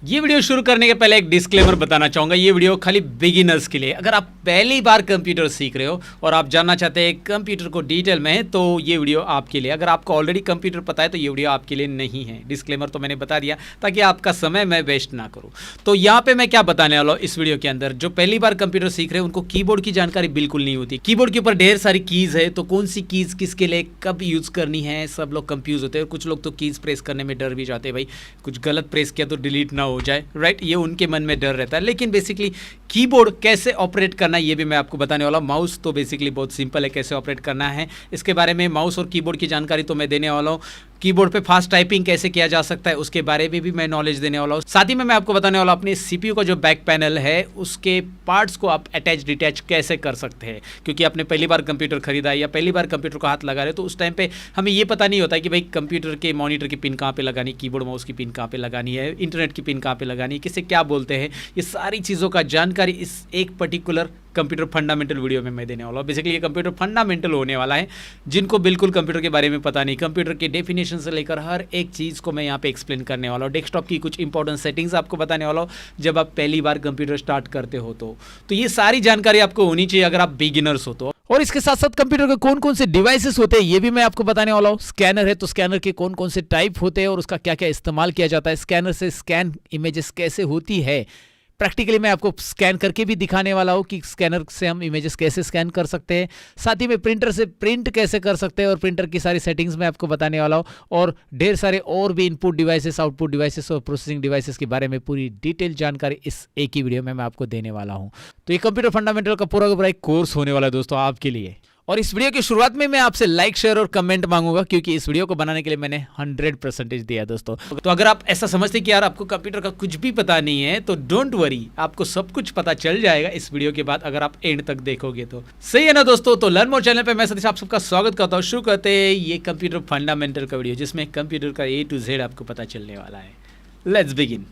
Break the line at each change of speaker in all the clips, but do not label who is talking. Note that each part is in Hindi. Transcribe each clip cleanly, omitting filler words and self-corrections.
ये वीडियो शुरू करने के पहले एक डिस्क्लेमर बताना चाहूँगा। ये वीडियो खाली बिगिनर्स के लिए। अगर आप पहली बार कंप्यूटर सीख रहे हो और आप जानना चाहते हैं कंप्यूटर को डिटेल में, तो ये वीडियो आपके लिए। अगर आपको ऑलरेडी कंप्यूटर पता है तो ये वीडियो आपके लिए नहीं है। डिस्क्लेमर तो मैंने बता दिया ताकि आपका समय मैं वेस्ट ना करूँ। तो यहाँ पे मैं क्या बताने वाला हूँ इस वीडियो के अंदर, जो पहली बार कंप्यूटर सीख रहे हैं उनको कीबोर्ड की जानकारी बिल्कुल नहीं होती। कीबोर्ड के ऊपर ढेर सारी कीज़ है, तो कौन सी कीज़ किसके लिए कब यूज़ करनी है, सब लोग कंफ्यूज होते हैं। कुछ लोग तो कीज़ प्रेस करने में डर भी जाते हैं, भाई कुछ गलत प्रेस किया तो डिलीट ना हो जाए, राइट। ये उनके मन में डर रहता है। लेकिन बेसिकली कीबोर्ड कैसे ऑपरेट करना है ये भी मैं आपको बताने वाला हूँ। माउस तो बेसिकली बहुत सिंपल है कैसे ऑपरेट करना है, इसके बारे में माउस और कीबोर्ड की जानकारी तो मैं देने वाला हूँ। कीबोर्ड पे फास्ट टाइपिंग कैसे किया जा सकता है उसके बारे में भी मैं नॉलेज देने वाला हूँ। साथ ही में मैं आपको बताने वाला हूँ अपने सीपीयू का जो बैक पैनल है उसके पार्ट्स को आप अटैच डिटैच कैसे कर सकते हैं, क्योंकि आपने पहली बार कंप्यूटर खरीदा है या पहली बार कंप्यूटर को हाथ लगा रहे हो तो उस टाइम पे हमें ये पता नहीं होता कि भाई कंप्यूटर के मॉनिटर की पिन कहाँ पे लगानी, कीबोर्ड माउस की पिन कहाँ पे लगानी है, इंटरनेट की पिन कहाँ पे लगानी है, किसे क्या बोलते हैं। ये सारी चीज़ों का जानकारी इस एक पर्टिकुलर कंप्यूटर फंडामेंटल वीडियो में मैं देने वाला हूँ। बेसिकली ये कंप्यूटर फंडामेंटल होने वाला है। जिनको बिल्कुल कंप्यूटर के बारे में पता नहीं, कंप्यूटर के डेफिनेशन से लेकर हर एक चीज़ को मैं यहाँ पे एक्सप्लेन करने वाला हूँ। डेस्कटॉप की कुछ इंपॉर्टेंट सेटिंग्स आपको बताने वाला हूँ जब आप पहली बार कंप्यूटर स्टार्ट करते हो तो ये सारी जानकारी आपको होनी चाहिए अगर आप बिगिनर्स हो तो। और इसके साथ साथ कंप्यूटर के कौन कौन से डिवाइसेस होते हैं ये भी मैं आपको बताने वाला हूँ। स्कैनर है तो स्कैनर के कौन कौन से टाइप होते हैं और उसका क्या क्या इस्तेमाल किया जाता है, स्कैनर से स्कैन इमेजेस कैसे होती है, प्रैक्टिकली मैं आपको स्कैन करके भी दिखाने वाला हूँ कि स्कैनर से हम इमेजेस कैसे स्कैन कर सकते हैं। साथ ही में प्रिंटर से प्रिंट कैसे कर सकते हैं और प्रिंटर की सारी सेटिंग्स मैं आपको बताने वाला हूँ। और ढेर सारे और भी इनपुट डिवाइसेस, आउटपुट डिवाइसेस और प्रोसेसिंग डिवाइसेस के बारे में पूरी डिटेल जानकारी इस एक ही वीडियो में मैं आपको देने वाला हूँ। तो ये कंप्यूटर फंडामेंटल का पूरा एक कोर्स होने वाला है दोस्तों आपके लिए। और इस वीडियो की शुरुआत में मैं आपसे लाइक, शेयर और कमेंट मांगूंगा क्योंकि इस वीडियो को बनाने के लिए मैंने 100% दिया दोस्तों। तो अगर आप ऐसा समझते हैं कि यार आपको कंप्यूटर का कुछ भी पता नहीं है तो डोंट वरी, आपको सब कुछ पता चल जाएगा इस वीडियो के बाद अगर आप एंड तक देखोगे तो। सही है ना दोस्तों। तो लर्न मोर चैनल पे मैं सतीश आप सबका स्वागत करता हूँ। शुरू करते हैं ये कंप्यूटर फंडामेंटल का वीडियो जिसमें कंप्यूटर का A to Z आपको पता चलने वाला है। Let's begin.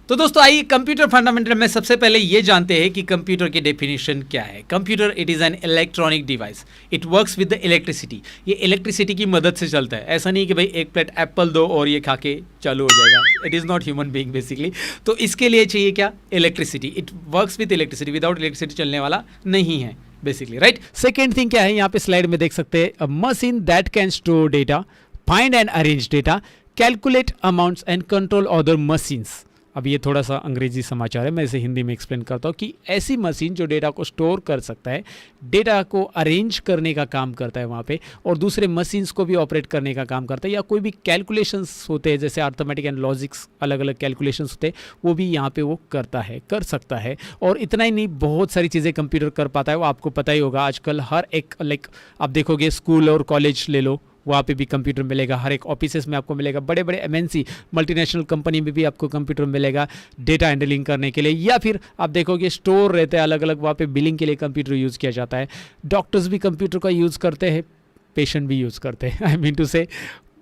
तो दोस्तों आइए कंप्यूटर फंडामेंटल में सबसे पहले ये जानते हैं कि कंप्यूटर की डेफिनेशन क्या है। Computer it is an electronic device, it works with the electricity. ये इलेक्ट्रिसिटी की मदद से चलता है। ऐसा नहीं कि भाई एक प्लेट एप्पल दो और ये खा के चालू हो जाएगा। It is not human being basically. तो इसके लिए चाहिए क्या, electricity. It works with electricity, without electricity चलने वाला नहीं है बेसिकली, राइट। सेकेंड थिंग क्या है, यहाँ पे स्लाइड में देख सकते हैं, अ machine that can store data, find and arrange data, calculate amounts and control other machines. अब ये थोड़ा सा अंग्रेजी समाचार है, मैं इसे हिंदी में एक्सप्लेन करता हूँ कि ऐसी मशीन जो डेटा को स्टोर कर सकता है, डेटा को अरेंज करने का काम करता है वहाँ पे, और दूसरे मशीन्स को भी ऑपरेट करने का काम करता है, या कोई भी कैलकुलेशंस होते हैं जैसे अर्थमेटिक एंड लॉजिक्स, अलग अलग कैलकुलेशंस होते हैं, वो भी यहाँ पे वो करता है, कर सकता है। और इतना ही नहीं, बहुत सारी चीज़ें कंप्यूटर कर पाता है। वो आपको पता ही होगा आजकल हर एक आप देखोगे स्कूल और कॉलेज ले लो, वहाँ पे भी कंप्यूटर मिलेगा। हर एक ऑफिसेस में आपको मिलेगा, बड़े बड़े एमएनसी मल्टीनेशनल कंपनी में भी आपको कंप्यूटर मिलेगा डेटा हैंडलिंग करने के लिए। या फिर आप देखोगे स्टोर रहते हैं अलग अलग, वहाँ पे बिलिंग के लिए कंप्यूटर यूज़ किया जाता है। डॉक्टर्स भी कंप्यूटर का यूज़ करते हैं, पेशेंट भी यूज़ करते हैं। आई मीन टू से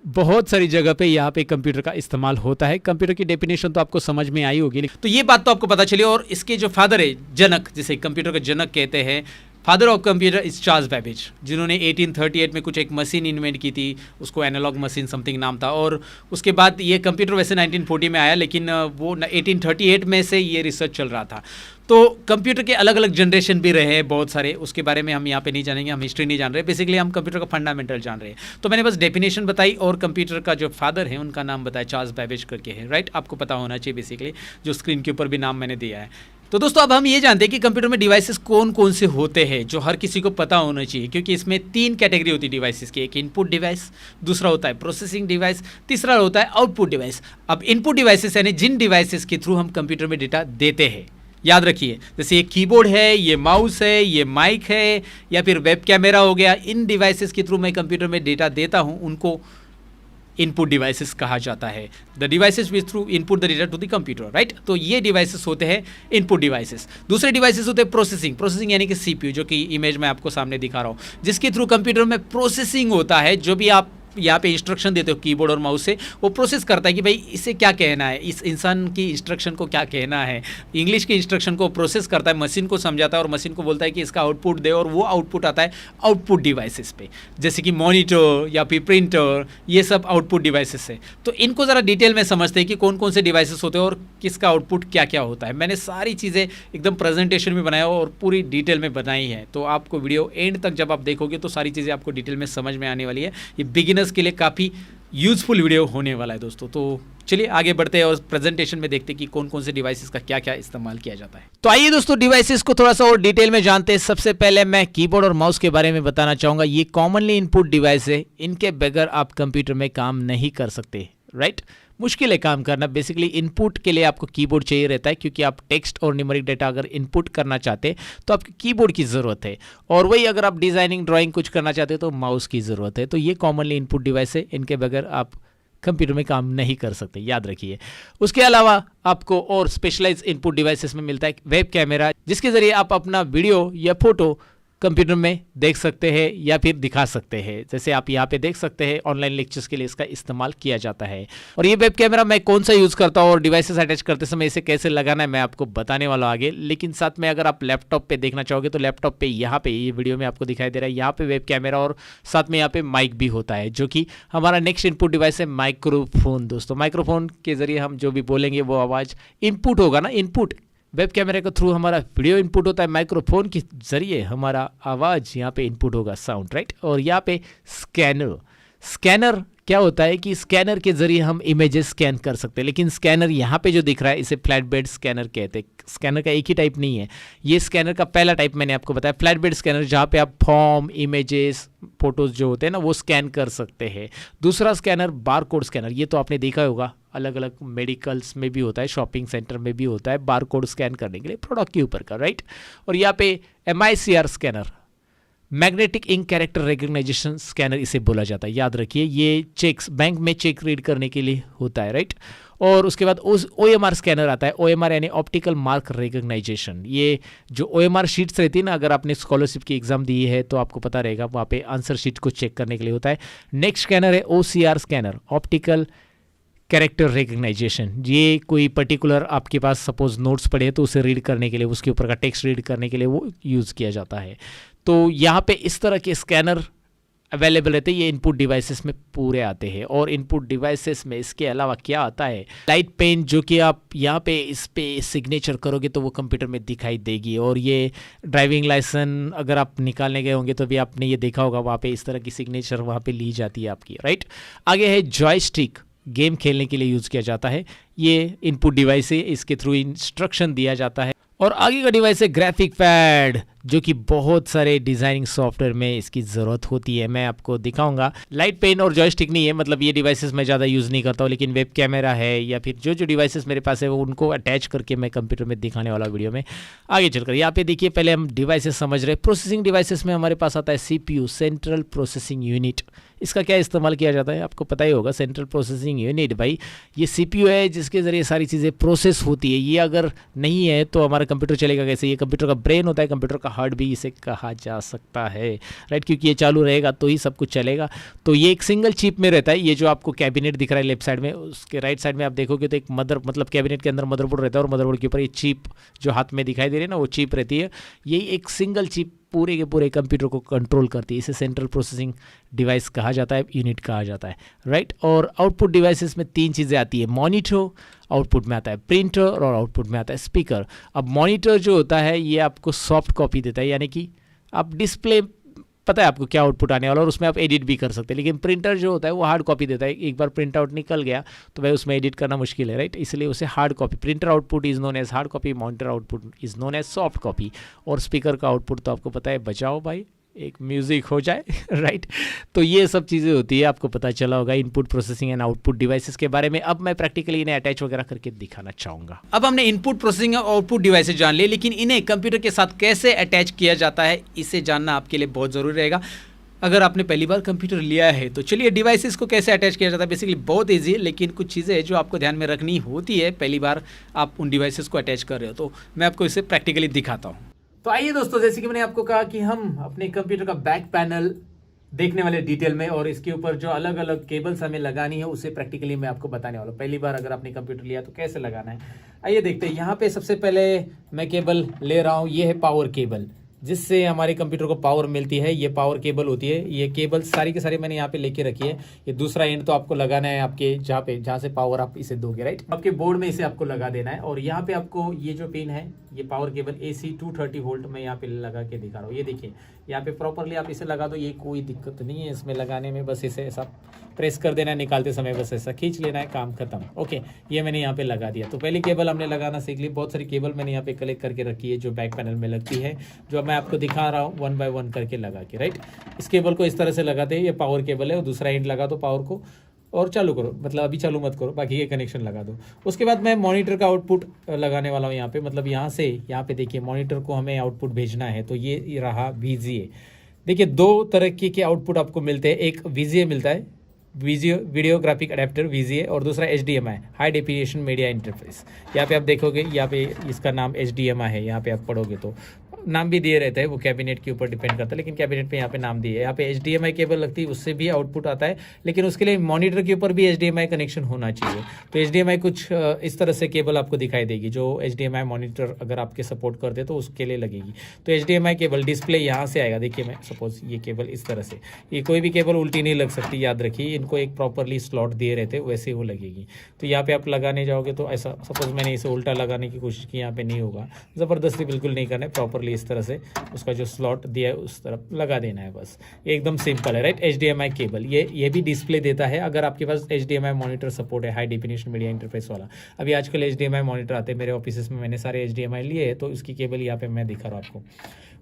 बहुत सारी जगह पे यहाँ पे कंप्यूटर का इस्तेमाल होता है। कंप्यूटर की डेफिनेशन तो आपको समझ में आई होगी, तो ये बात तो आपको पता चली। और इसके जो फादर है, जनक, जिसे कंप्यूटर का जनक कहते हैं, father of computer is Charles Babbage, जिन्होंने 1838 में कुछ एक मशीन इन्वेंट की थी, उसको एनालॉग मशीन समथिंग नाम था। और उसके बाद ये कंप्यूटर वैसे 1940 में आया, लेकिन वो 1838 में से ये रिसर्च चल रहा था। तो कंप्यूटर के अलग अलग जनरेशन भी रहे हैं बहुत सारे, उसके बारे में हम यहाँ पे नहीं जानेंगे, हम हिस्ट्री नहीं जान रहे। बेसिकली हम कंप्यूटर का फंडामेंटल जान रहे हैं। तो मैंने बस डेफिनेशन बताई और कंप्यूटर का जो फादर है उनका नाम बताया, चार्ल्स बेबेज करके है, राइट। आपको पता होना चाहिए बेसिकली, जो स्क्रीन के ऊपर भी नाम मैंने दिया है। तो दोस्तों अब हम ये जानते हैं कि कंप्यूटर में डिवाइसेस कौन कौन से होते हैं, जो हर किसी को पता होना चाहिए, क्योंकि इसमें 3 कैटेगरी होती है डिवाइसेस की। एक इनपुट डिवाइस, दूसरा होता है प्रोसेसिंग डिवाइस, तीसरा होता है आउटपुट डिवाइस। अब इनपुट डिवाइसेस यानी जिन डिवाइसेस के थ्रू हम कंप्यूटर में डेटा देते हैं, याद रखिए, जैसे ये कीबोर्ड है, ये माउस है, ये माइक है, या फिर वेब कैमरा हो गया, इन डिवाइसेस के थ्रू मैं कंप्यूटर में डेटा देता हूँ, उनको इनपुट डिवाइसेस कहा जाता है। The devices which through input the data to the computer, right. तो ये डिवाइसेस होते हैं इनपुट डिवाइसेस। दूसरे डिवाइसेस होते हैं प्रोसेसिंग यानी कि सीपीयू, जो कि इमेज मैं आपको सामने दिखा रहा हूँ, जिसके थ्रू कंप्यूटर में प्रोसेसिंग होता है। जो भी आप यहाँ पे इंस्ट्रक्शन देते हो कीबोर्ड और माउस से, वो प्रोसेस करता है कि भाई इसे क्या कहना है, इस इंसान की इंस्ट्रक्शन को क्या कहना है। इंग्लिश के इंस्ट्रक्शन को प्रोसेस करता है, मशीन को समझाता है और मशीन को बोलता है कि इसका आउटपुट दे, और वो आउटपुट आता है आउटपुट डिवाइसेस पे, जैसे कि मॉनिटर या फिर प्रिंटर, ये सब आउटपुट डिवाइसेस है। तो इनको ज़रा डिटेल में समझते हैं कि कौन कौन से डिवाइसेस होते हैं और किसका आउटपुट क्या क्या होता है। मैंने सारी चीज़ें एकदम प्रेजेंटेशन में बनाया और पूरी डिटेल में बनाई है, तो आपको वीडियो एंड तक जब आप देखोगे तो सारी चीज़ें आपको डिटेल में समझ में आने वाली है। ये बिगिनर्स के लिए काफ़ी यूजफुल वीडियो होने वाला है दोस्तों। तो चलिए आगे बढ़ते हैं और प्रेजेंटेशन में देखते हैं कि कौन कौन से डिवाइसेस का क्या क्या इस्तेमाल किया जाता है। तो आइए दोस्तों डिवाइसेस को थोड़ा सा और डिटेल में जानते हैं। सबसे पहले मैं कीबोर्ड और माउस के बारे में बताना चाहूँगा। ये कॉमनली इनपुट डिवाइस है, इनके बगैर आप कंप्यूटर में काम नहीं कर सकते, राइट। मुश्किल है काम करना। बेसिकली इनपुट के लिए आपको कीबोर्ड चाहिए रहता है, क्योंकि आप टेक्स्ट और न्यूमेरिक डेटा अगर इनपुट करना चाहते हैं तो आपको कीबोर्ड की ज़रूरत है, और वही अगर आप डिज़ाइनिंग ड्राइंग कुछ करना चाहते हैं तो माउस की ज़रूरत है। तो ये कॉमनली इनपुट डिवाइस है, इनके बगैर आप कंप्यूटर में काम नहीं कर सकते, याद रखिए। उसके अलावा आपको और स्पेशलाइज इनपुट डिवाइसेस में मिलता है वेब कैमरा, जिसके ज़रिए आप अपना वीडियो या फोटो कंप्यूटर में देख सकते हैं या फिर दिखा सकते हैं। जैसे आप यहाँ पे देख सकते हैं, ऑनलाइन लेक्चर्स के लिए इसका इस्तेमाल किया जाता है। और ये वेब कैमरा मैं कौन सा यूज़ करता हूँ और डिवाइसेस अटैच करते समय इसे कैसे लगाना है मैं आपको बताने वाला हूँ आगे। लेकिन साथ में अगर आप लैपटॉप पे देखना चाहोगे तो लैपटॉप पे यहाँ पे ये वीडियो में आपको दिखाई दे रहा है, यहाँ पे वेब कैमरा और साथ में यहाँ पे माइक भी होता है, जो कि हमारा नेक्स्ट इनपुट डिवाइस है माइक्रोफोन। दोस्तों माइक्रोफोन के जरिए हम जो भी बोलेंगे वो आवाज़ इनपुट होगा ना, इनपुट वेब कैमरे के थ्रू हमारा वीडियो इनपुट होता है, माइक्रोफोन के जरिए हमारा आवाज़ यहाँ पे इनपुट होगा, साउंड, राइट। और यहाँ पे स्कैनर क्या होता है कि स्कैनर के जरिए हम इमेजेस स्कैन कर सकते हैं। लेकिन स्कैनर यहाँ पे जो दिख रहा है इसे फ्लैट बेड स्कैनर कहते हैं। स्कैनर का एक ही टाइप नहीं है, ये स्कैनर का पहला टाइप मैंने आपको बताया फ्लैट बेड स्कैनर, जहाँ पे आप फॉर्म, इमेजेस, फोटोज जो होते हैं ना वो स्कैन कर सकते हैं। दूसरा स्कैनर बारकोड स्कैनर, ये तो आपने देखा होगा, अलग अलग मेडिकल्स में भी होता है, शॉपिंग सेंटर में भी होता है, बारकोड स्कैन करने के लिए प्रोडक्ट के ऊपर का, राइट। और यहाँ पे MICR scanner, magnetic ink character recognition scanner इसे बोला जाता है, याद रखिए। ये चेक्स, बैंक में चेक रीड करने के लिए होता है, राइट। और उसके बाद OMR स्कैनर आता है, OMR यानी ऑप्टिकल मार्क रिकग्नाइजेशन। ये जो OMR शीट्स रहती है ना, अगर आपने स्कॉलरशिप की एग्जाम दी है तो आपको पता रहेगा, वहाँ पे आंसर शीट को चेक करने के लिए होता है। नेक्स्ट स्कैनर है OCR scanner, optical character recognisation. ये कोई पर्टिकुलर आपके पास सपोज नोट्स पड़े हैं तो उसे रीड करने के लिए, उसके ऊपर का टेक्स्ट रीड करने के लिए वो यूज़ किया जाता है। तो यहाँ पे इस तरह के स्कैनर अवेलेबल रहते हैं, ये इनपुट डिवाइसेस में पूरे आते हैं। और इनपुट डिवाइसेस में इसके अलावा क्या आता है, लाइट पेन, जो कि आप यहाँ पे इस पे सिग्नेचर करोगे तो वो कंप्यूटर में दिखाई देगी। और ये ड्राइविंग लाइसेंस अगर आप निकालने गए होंगे तो भी आपने ये देखा होगा, वहाँ पे इस तरह की सिग्नेचर वहाँ पे ली जाती है आपकी, राइट। आगे है जॉयस्टिक, गेम खेलने के लिए यूज़ किया जाता है। ये इनपुट डिवाइस है, इसके थ्रू इंस्ट्रक्शन दिया जाता है। और आगे का डिवाइस है ग्राफिक पैड, जो कि बहुत सारे डिज़ाइनिंग सॉफ्टवेयर में इसकी ज़रूरत होती है, मैं आपको दिखाऊंगा। लाइट पेन और जॉयस्टिक नहीं है, मतलब ये डिवाइसेस मैं ज़्यादा यूज़ नहीं करता हूँ, लेकिन वेब कैमरा है या फिर जो जो डिवाइसेस मेरे पास है वो उनको अटैच करके मैं कंप्यूटर में दिखाने वाला वीडियो में आगे चलकर। यहाँ पे देखिए, पहले हम डिवाइसेस समझ रहे हैं। प्रोसेसिंग डिवाइसेस में हमारे पास आता है CPU, सेंट्रल प्रोसेसिंग यूनिट। इसका क्या इस्तेमाल किया जाता है आपको पता ही होगा, सेंट्रल प्रोसेसिंग यूनिट। भाई ये CPU है जिसके ज़रिए सारी चीज़ें प्रोसेस होती है। ये अगर नहीं है तो हमारा कंप्यूटर चलेगा कैसे? ये कंप्यूटर का ब्रेन होता है, कंप्यूटर का हार्ट भी इसे कहा जा सकता है, राइट, क्योंकि ये चालू रहेगा तो ही सब कुछ चलेगा। तो ये एक सिंगल चिप में रहता है। ये जो आपको कैबिनेट दिख रहा है लेफ्ट साइड में, उसके राइट साइड में आप देखोगे तो एक मतलब कैबिनेट के अंदर मदरबोर्ड रहता है और मदरबोर्ड के ऊपर ये चिप जो हाथ में दिखाई दे रही है ना, वो चिप रहती है। ये एक सिंगल चिप पूरे के पूरे कंप्यूटर को कंट्रोल करती है। इसे सेंट्रल प्रोसेसिंग डिवाइस कहा जाता है, यूनिट कहा जाता है, राइट। और आउटपुट डिवाइसेस में 3 चीज़ें आती है। मॉनिटर आउटपुट में आता है, प्रिंटर और आउटपुट में आता है स्पीकर। अब मॉनिटर जो होता है ये आपको सॉफ्ट कॉपी देता है, यानी कि आप डिस्प्ले पता है आपको क्या आउटपुट आने वाला और उसमें आप एडिट भी कर सकते हैं। लेकिन प्रिंटर जो होता है वो हार्ड कॉपी देता है। एक बार प्रिंट आउट निकल गया तो भाई उसमें एडिट करना मुश्किल है, राइट, इसलिए उसे hard copy, printer output is known as hard copy, monitor output is known as soft copy. और स्पीकर का आउटपुट तो आपको पता है, बचाओ भाई एक म्यूज़िक हो जाए, राइट। तो ये सब चीज़ें होती है, आपको पता चला होगा input processing and output devices के बारे में। अब मैं प्रैक्टिकली इन्हें अटैच वगैरह करके दिखाना चाहूँगा। अब हमने इनपुट प्रोसेसिंग और आउटपुट डिवाइसेस जान लिए, लेकिन इन्हें कंप्यूटर के साथ कैसे अटैच किया जाता है इसे जानना आपके लिए बहुत ज़रूरी रहेगा। अगर आपने पहली बार कंप्यूटर लिया है तो चलिए डिवाइसेस को कैसे अटैच किया जाता है। बेसिकली बहुत ईजी है, लेकिन कुछ चीज़ें जो आपको ध्यान में रखनी होती है पहली बार आप उन डिवाइसेस को अटैच कर रहे हो, तो मैं आपको इसे प्रैक्टिकली दिखाता हूँ। तो आइए दोस्तों, जैसे कि मैंने आपको कहा कि हम अपने कंप्यूटर का बैक पैनल देखने वाले डिटेल में, और इसके ऊपर जो अलग अलग केबल्स हमें लगानी है उसे प्रैक्टिकली मैं आपको बताने वाला हूँ। पहली बार अगर आपने कंप्यूटर लिया तो कैसे लगाना है, आइए देखते हैं। यहाँ पे सबसे पहले मैं केबल ले रहा हूँ, ये है पावर केबल, जिससे हमारे कंप्यूटर को पावर मिलती है। ये पावर केबल होती है। ये केबल सारी के सारी मैंने यहाँ पे लेके रखी है। ये दूसरा एंड तो आपको लगाना है आपके जहाँ से पावर आप इसे दोगे, राइट, आपके बोर्ड में इसे आपको लगा देना है। और यहाँ पे आपको ये जो पिन है, ये पावर केबल AC 230 वोल्ट मैं यहाँ पे लगा के दिखा रहा हूँ। ये देखिए यहाँ पे प्रॉपरली आप इसे लगा दो, ये कोई दिक्कत नहीं है इसमें लगाने में, बस इसे ऐसा प्रेस कर देना है, निकालते समय बस ऐसा खींच लेना है, काम खत्म। ओके, ये मैंने यहाँ पे लगा दिया। तो पहली केबल हमने लगाना सीख ली। बहुत सारी केबल मैंने यहाँ पे कलेक्ट करके रखी है जो बैक पैनल में लगती है, जो मैं आपको दिखा रहा हूँ 1 बाय 1 करके लगा के, राइट। इस केबल को इस तरह से लगाते हैं, ये पावर केबल है, और दूसरा एंड लगा दो पावर को और चालू करो, मतलब अभी चालू मत करो, बाकी ये कनेक्शन लगा दो। उसके बाद मैं मॉनिटर का आउटपुट लगाने वाला हूँ यहाँ पे, मतलब यहाँ से यहाँ पे देखिए मॉनिटर को हमें आउटपुट भेजना है, तो ये रहा VGA। देखिए दो तरह के आउटपुट आपको मिलते हैं, एक VGA मिलता है, वीडियो ग्राफिक अडेप्टर VGA, और दूसरा HDMI, high definition media interface. यहाँ पे आप देखोगे, यहाँ पे इसका नाम HDMI है, यहाँ पे आप पढ़ोगे तो नाम भी दिए रहता है, वो कैबिनेट के ऊपर डिपेंड करता है, लेकिन कैबिनेट पे यहाँ पे नाम दिए है। यहाँ पे HDMI केबल लगती है, उससे भी आउटपुट आता है, लेकिन उसके लिए मॉनिटर के ऊपर भी HDMI कनेक्शन होना चाहिए। तो HDMI कुछ इस तरह से केबल आपको दिखाई देगी, जो HDMI मॉनिटर अगर आपके सपोर्ट करते तो उसके लिए लगेगी। तो HDMI केबल डिस्प्ले यहाँ से आएगा। देखिए मैं सपोज ये केबल इस तरह से, ये कोई भी केबल उल्टी नहीं लग सकती, याद रखिए, इनको एक प्रॉपरली स्लॉट दिए रहते, वैसे वो लगेगी। तो यहाँ पे आप लगाने जाओगे तो ऐसा, सपोज मैंने इसे उल्टा लगाने की कोशिश की, यहाँ पे नहीं होगा, ज़बरदस्ती बिल्कुल नहीं करना है, प्रॉपरली इस तरह से उसका जो स्लॉट दिया है उस तरफ लगा देना है, बस ये एकदम सिंपल है, राइट। HDMI केबल ये भी डिस्प्ले देता है अगर आपके पास HDMI मॉनिटर सपोर्ट है, हाई डेफिनेशन मीडिया इंटरफेस वाला। अभी आजकल HDMI मॉनिटर आते हैं मेरे ऑफिस में, मैंने सारे HDMI लिए हैं, तो इसकी केबल यहाँ पे मैं दिखा रहा हूँ आपको।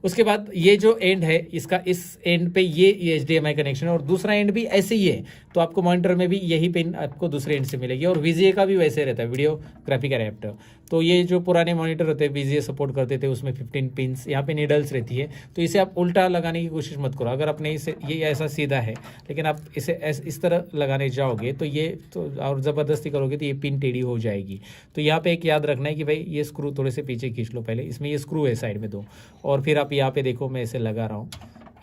उसके बाद ये जो एंड है इसका, इस एंड पे ये HDMI कनेक्शन है, और दूसरा एंड भी ऐसे ही है, तो आपको मॉनिटर में भी यही पिन आपको दूसरे एंड से मिलेगी। और VGA का भी वैसे रहता है, वीडियो ग्राफिक अडेप्टर। तो ये जो पुराने मॉनिटर होते हैं VGA सपोर्ट करते थे, उसमें 15 पिन्स यहाँ पे नीडल्स रहती है, तो इसे आप उल्टा लगाने की कोशिश मत करो। अगर आपने इसे, ये ऐसा सीधा है, लेकिन आप इसे इस तरह लगाने जाओगे तो ये तो, और ज़बरदस्ती करोगे तो ये पिन टेढ़ी हो जाएगी। तो यहाँ पे एक याद रखना है कि भाई ये स्क्रू थोड़े से पीछे खींच लो पहले, इसमें ये स्क्रू है साइड में दो, और फिर आप यहाँ पे देखो मैं इसे लगा रहा हूँ।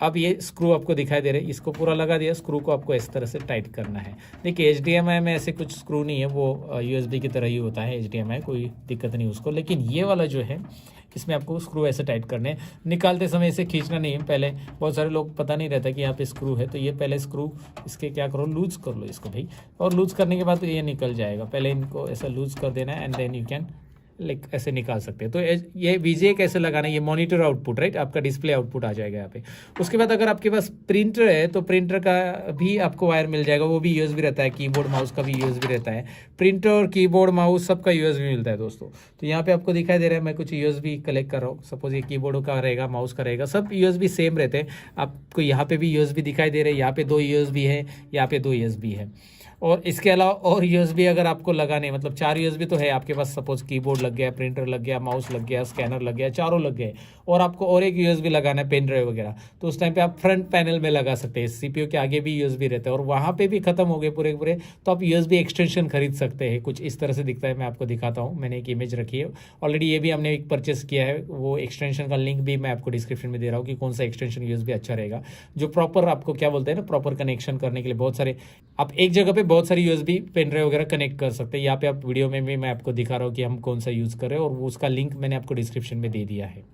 अब ये स्क्रू आपको दिखाई दे रहे हैं, इसको पूरा लगा दिया, स्क्रू को आपको इस तरह से टाइट करना है। देखिए HDMI में ऐसे कुछ स्क्रू नहीं है, वो USB की तरह ही होता है HDMI, कोई दिक्कत नहीं उसको। लेकिन ये वाला जो है, इसमें आपको स्क्रू ऐसे टाइट करने हैं, निकालते समय इसे खींचना नहीं है। पहले बहुत सारे लोग पता नहीं रहता कि यहाँ पे स्क्रू है, तो ये पहले स्क्रू इसके क्या करो, लूज कर लो इसको भाई, और लूज करने के बाद तो ये निकल जाएगा। पहले इनको ऐसा लूज कर देना है, and then you can like ऐसे निकाल सकते हैं। तो ये VGA कैसे लगाना है, ये मॉनिटर आउटपुट, राइट, आपका डिस्प्ले आउटपुट आ जाएगा यहाँ पे। उसके बाद अगर आपके पास प्रिंटर है तो प्रिंटर का भी आपको वायर मिल जाएगा, वो भी USB रहता है, कीबोर्ड माउस का भी USB रहता है। प्रिंटर, कीबोर्ड, माउस सबका USB मिलता है दोस्तों। तो यहाँ पे आपको दिखाई दे रहा है, मैं कुछ USB कलेक्ट कर रहा हूँ। सपोज ये कीबोर्ड का रहेगा, माउस का रहेगा, सब USB सेम रहते हैं। आपको यहाँ पे भी USB दिखाई दे रहे हैं, यहाँ पे 2 USB है, यहाँ पे 2 USB है, और इसके अलावा और USB अगर आपको लगाने, मतलब 4 USB तो है आपके पास। सपोज कीबोर्ड लग गया, प्रिंटर लग गया, माउस लग गया, स्कैनर लग गया, चारों लग गए, और आपको और एक USB लगाना है, पेन ड्राइव वगैरह, तो उस टाइम पे आप फ्रंट पैनल में लगा सकते हैं। CPU के आगे भी USB रहता है, और वहाँ पे भी खत्म हो गए पूरे पूरे, तो आप USB एक्सटेंशन खरीद सकते हैं। कुछ इस तरह से दिखता है, मैं आपको दिखाता हूँ, मैंने एक इमेज रखी है ऑलरेडी, ये भी हमने एक परचेस किया है। वो एक्सटेंशन का लिंक भी मैं आपको डिस्क्रिप्शन में दे रहा हूँ कि कौन सा एक्सटेंशन USB अच्छा रहेगा, जो प्रॉपर आपको क्या बोलते हैं ना, प्रॉपर कनेक्शन करने के लिए। बहुत सारे आप एक जगह पे बहुत सारी USB पेन ड्राइव वगैरह कनेक्ट कर सकते हैं। यहाँ पे आप वीडियो में भी मैं आपको दिखा रहा हूँ कि हम कौन सा यूज़ कर रहे हैं, और वो उसका लिंक मैंने आपको डिस्क्रिप्शन में दे दिया है।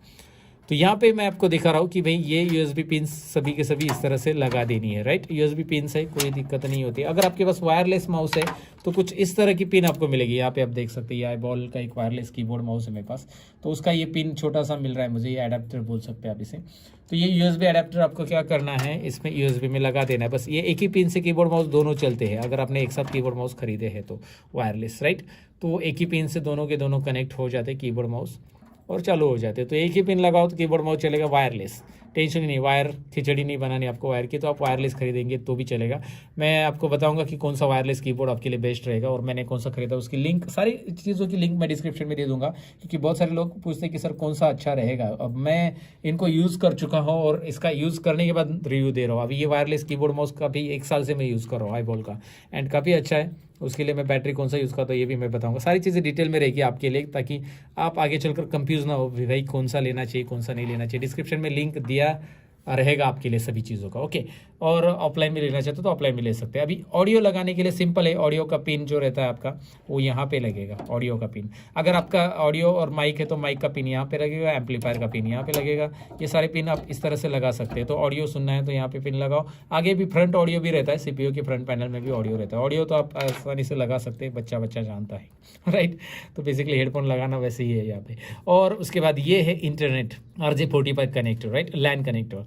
तो यहाँ पे मैं आपको दिखा रहा हूँ कि भाई ये USB पिन्स सभी के सभी इस तरह से लगा देनी है, राइट। USB पिन्स है, कोई दिक्कत नहीं होती। अगर आपके पास वायरलेस माउस है तो कुछ इस तरह की पिन आपको मिलेगी। यहाँ पे आप देख सकते हैं, आईबॉल का एक वायरलेस कीबोर्ड माउस है मेरे पास, तो उसका ये पिन छोटा सा मिल रहा है मुझे, ये एडेप्टर बोल सकते हैं आप इसे। तो ये USB एडेप्टर आपको क्या करना है, इसमें USB में लगा देना है बस। ये एक ही पिन से कीबोर्ड माउस दोनों चलते हैं, अगर आपने एक साथ कीबोर्ड माउस खरीदे हैं तो वायरलेस, राइट। तो एक ही पिन से दोनों के दोनों कनेक्ट हो जाते हैं कीबोर्ड माउस, और चालू हो जाते। तो एक ही पिन लगाओ तो कीबोर्ड माउस चलेगा वायरलेस, टेंशन ही नहीं, वायर खिचड़ी नहीं बनानी आपको वायर की, तो आप वायरलेस खरीदेंगे तो भी चलेगा। मैं आपको बताऊंगा कि कौन सा वायरलेस कीबोर्ड आपके लिए बेस्ट रहेगा, और मैंने कौन सा खरीदा उसकी लिंक, सारी चीज़ों की लिंक मैं डिस्क्रिप्शन में दे दूंगा, क्योंकि बहुत सारे लोग पूछते हैं कि सर कौन सा अच्छा रहेगा। अब मैं इनको यूज़ कर चुका हूँ, और इसका यूज़ करने के बाद रिव्यू दे रहा हूँ। अभी ये वायरलेस कीबोर्ड माउस का भी 1 साल से मैं यूज़ कर रहा हूँ, आईबॉल का, एंड काफ़ी अच्छा है। उसके लिए मैं बैटरी कौन सा यूज़ करता हूँ ये भी मैं बताऊंगा। सारी चीज़ें डिटेल में रहेगी आपके लिए, ताकि आप आगे चलकर कंफ्यूज ना हो भाई कौन सा लेना चाहिए, कौन सा नहीं लेना चाहिए। डिस्क्रिप्शन में लिंक दिया रहेगा आपके लिए सभी चीज़ों का। ओके, और ऑफलाइन में लेना चाहते हो तो ऑफलाइन में ले सकते हैं। अभी ऑडियो लगाने के लिए सिंपल है, ऑडियो का पिन जो रहता है आपका वो यहाँ पे लगेगा, ऑडियो का पिन। अगर आपका ऑडियो और माइक है तो माइक का पिन यहाँ पे लगेगा, एम्पलीफायर का पिन यहाँ पे लगेगा। ये सारे पिन आप इस तरह से लगा सकते हैं। तो ऑडियो सुनना है तो यहाँ पे पिन लगाओ। आगे भी फ्रंट ऑडियो भी रहता है, सीपीयू के फ्रंट पैनल में भी ऑडियो रहता है। ऑडियो तो आप आसानी से लगा सकते हैं, बच्चा बच्चा जानता है राइट। तो बेसिकली हेडफोन लगाना वैसे ही है यहाँ पे। और उसके बाद ये है इंटरनेट RJ45 कनेक्टर, राइट, लैन कनेक्टर।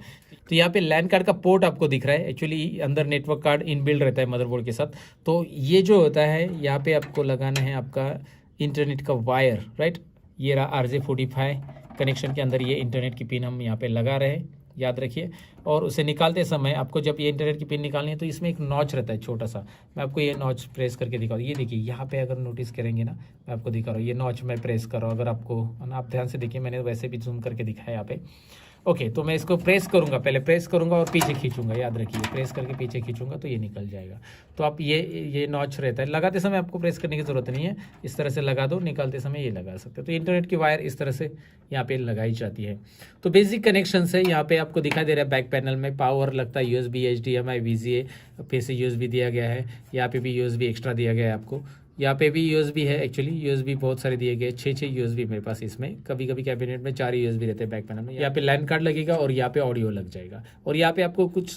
तो यहाँ पे लैन कार्ड का पोर्ट आपको दिख रहा है, एक्चुअली अंदर नेटवर्क कार्ड इनबिल्ड रहता है मदरबोर्ड के साथ। तो ये जो होता है यहाँ पे आपको लगाना है आपका इंटरनेट का वायर, राइट। ये रहा RJ45 कनेक्शन के अंदर ये इंटरनेट की पिन हम यहाँ पे लगा रहे हैं, याद रखिए। और उसे निकालते समय आपको जब ये इंटरनेट की पिन निकालनी है तो इसमें एक नॉच रहता है छोटा सा। मैं आपको ये नॉच प्रेस करके दिखा रहा हूँ। ये देखिए यहाँ पे अगर नोटिस करेंगे ना, मैं आपको दिखा रहा हूँ, ये नॉच मैं प्रेस कर रहा हूँ। अगर आपको आप ध्यान से देखिए, मैंने वैसे भी जूम करके दिखाया यहाँ पे। ओके, तो मैं इसको प्रेस करूँगा, पहले प्रेस करूँगा और पीछे खींचूंगा, याद रखिए, प्रेस करके पीछे खींचूंगा तो ये निकल जाएगा। तो आप ये नॉच रहता है, लगाते समय आपको प्रेस करने की ज़रूरत नहीं है, इस तरह से लगा दो, निकालते समय ये लगा सकते हो। तो इंटरनेट की वायर इस तरह से यहाँ पे लगाई जाती है। तो बेसिक कनेक्शन है, यहाँ पे आपको दिखाई दे रहा है बैक पैनल में पावर लगता है USB, HDMI, VGA, फिर से USB दिया गया है। यहाँ पे भी USB एक्स्ट्रा दिया गया है आपको। यहाँ पे भी USB है, एक्चुअली USB बहुत सारे दिए गए, 6 USB मेरे पास इसमें। कभी कभी कैबिनेट में 4 USB रहते हैं बैक पैनल में। यहाँ पे लैन कार्ड लगेगा और यहाँ पे ऑडियो लग जाएगा। और यहाँ पे आपको कुछ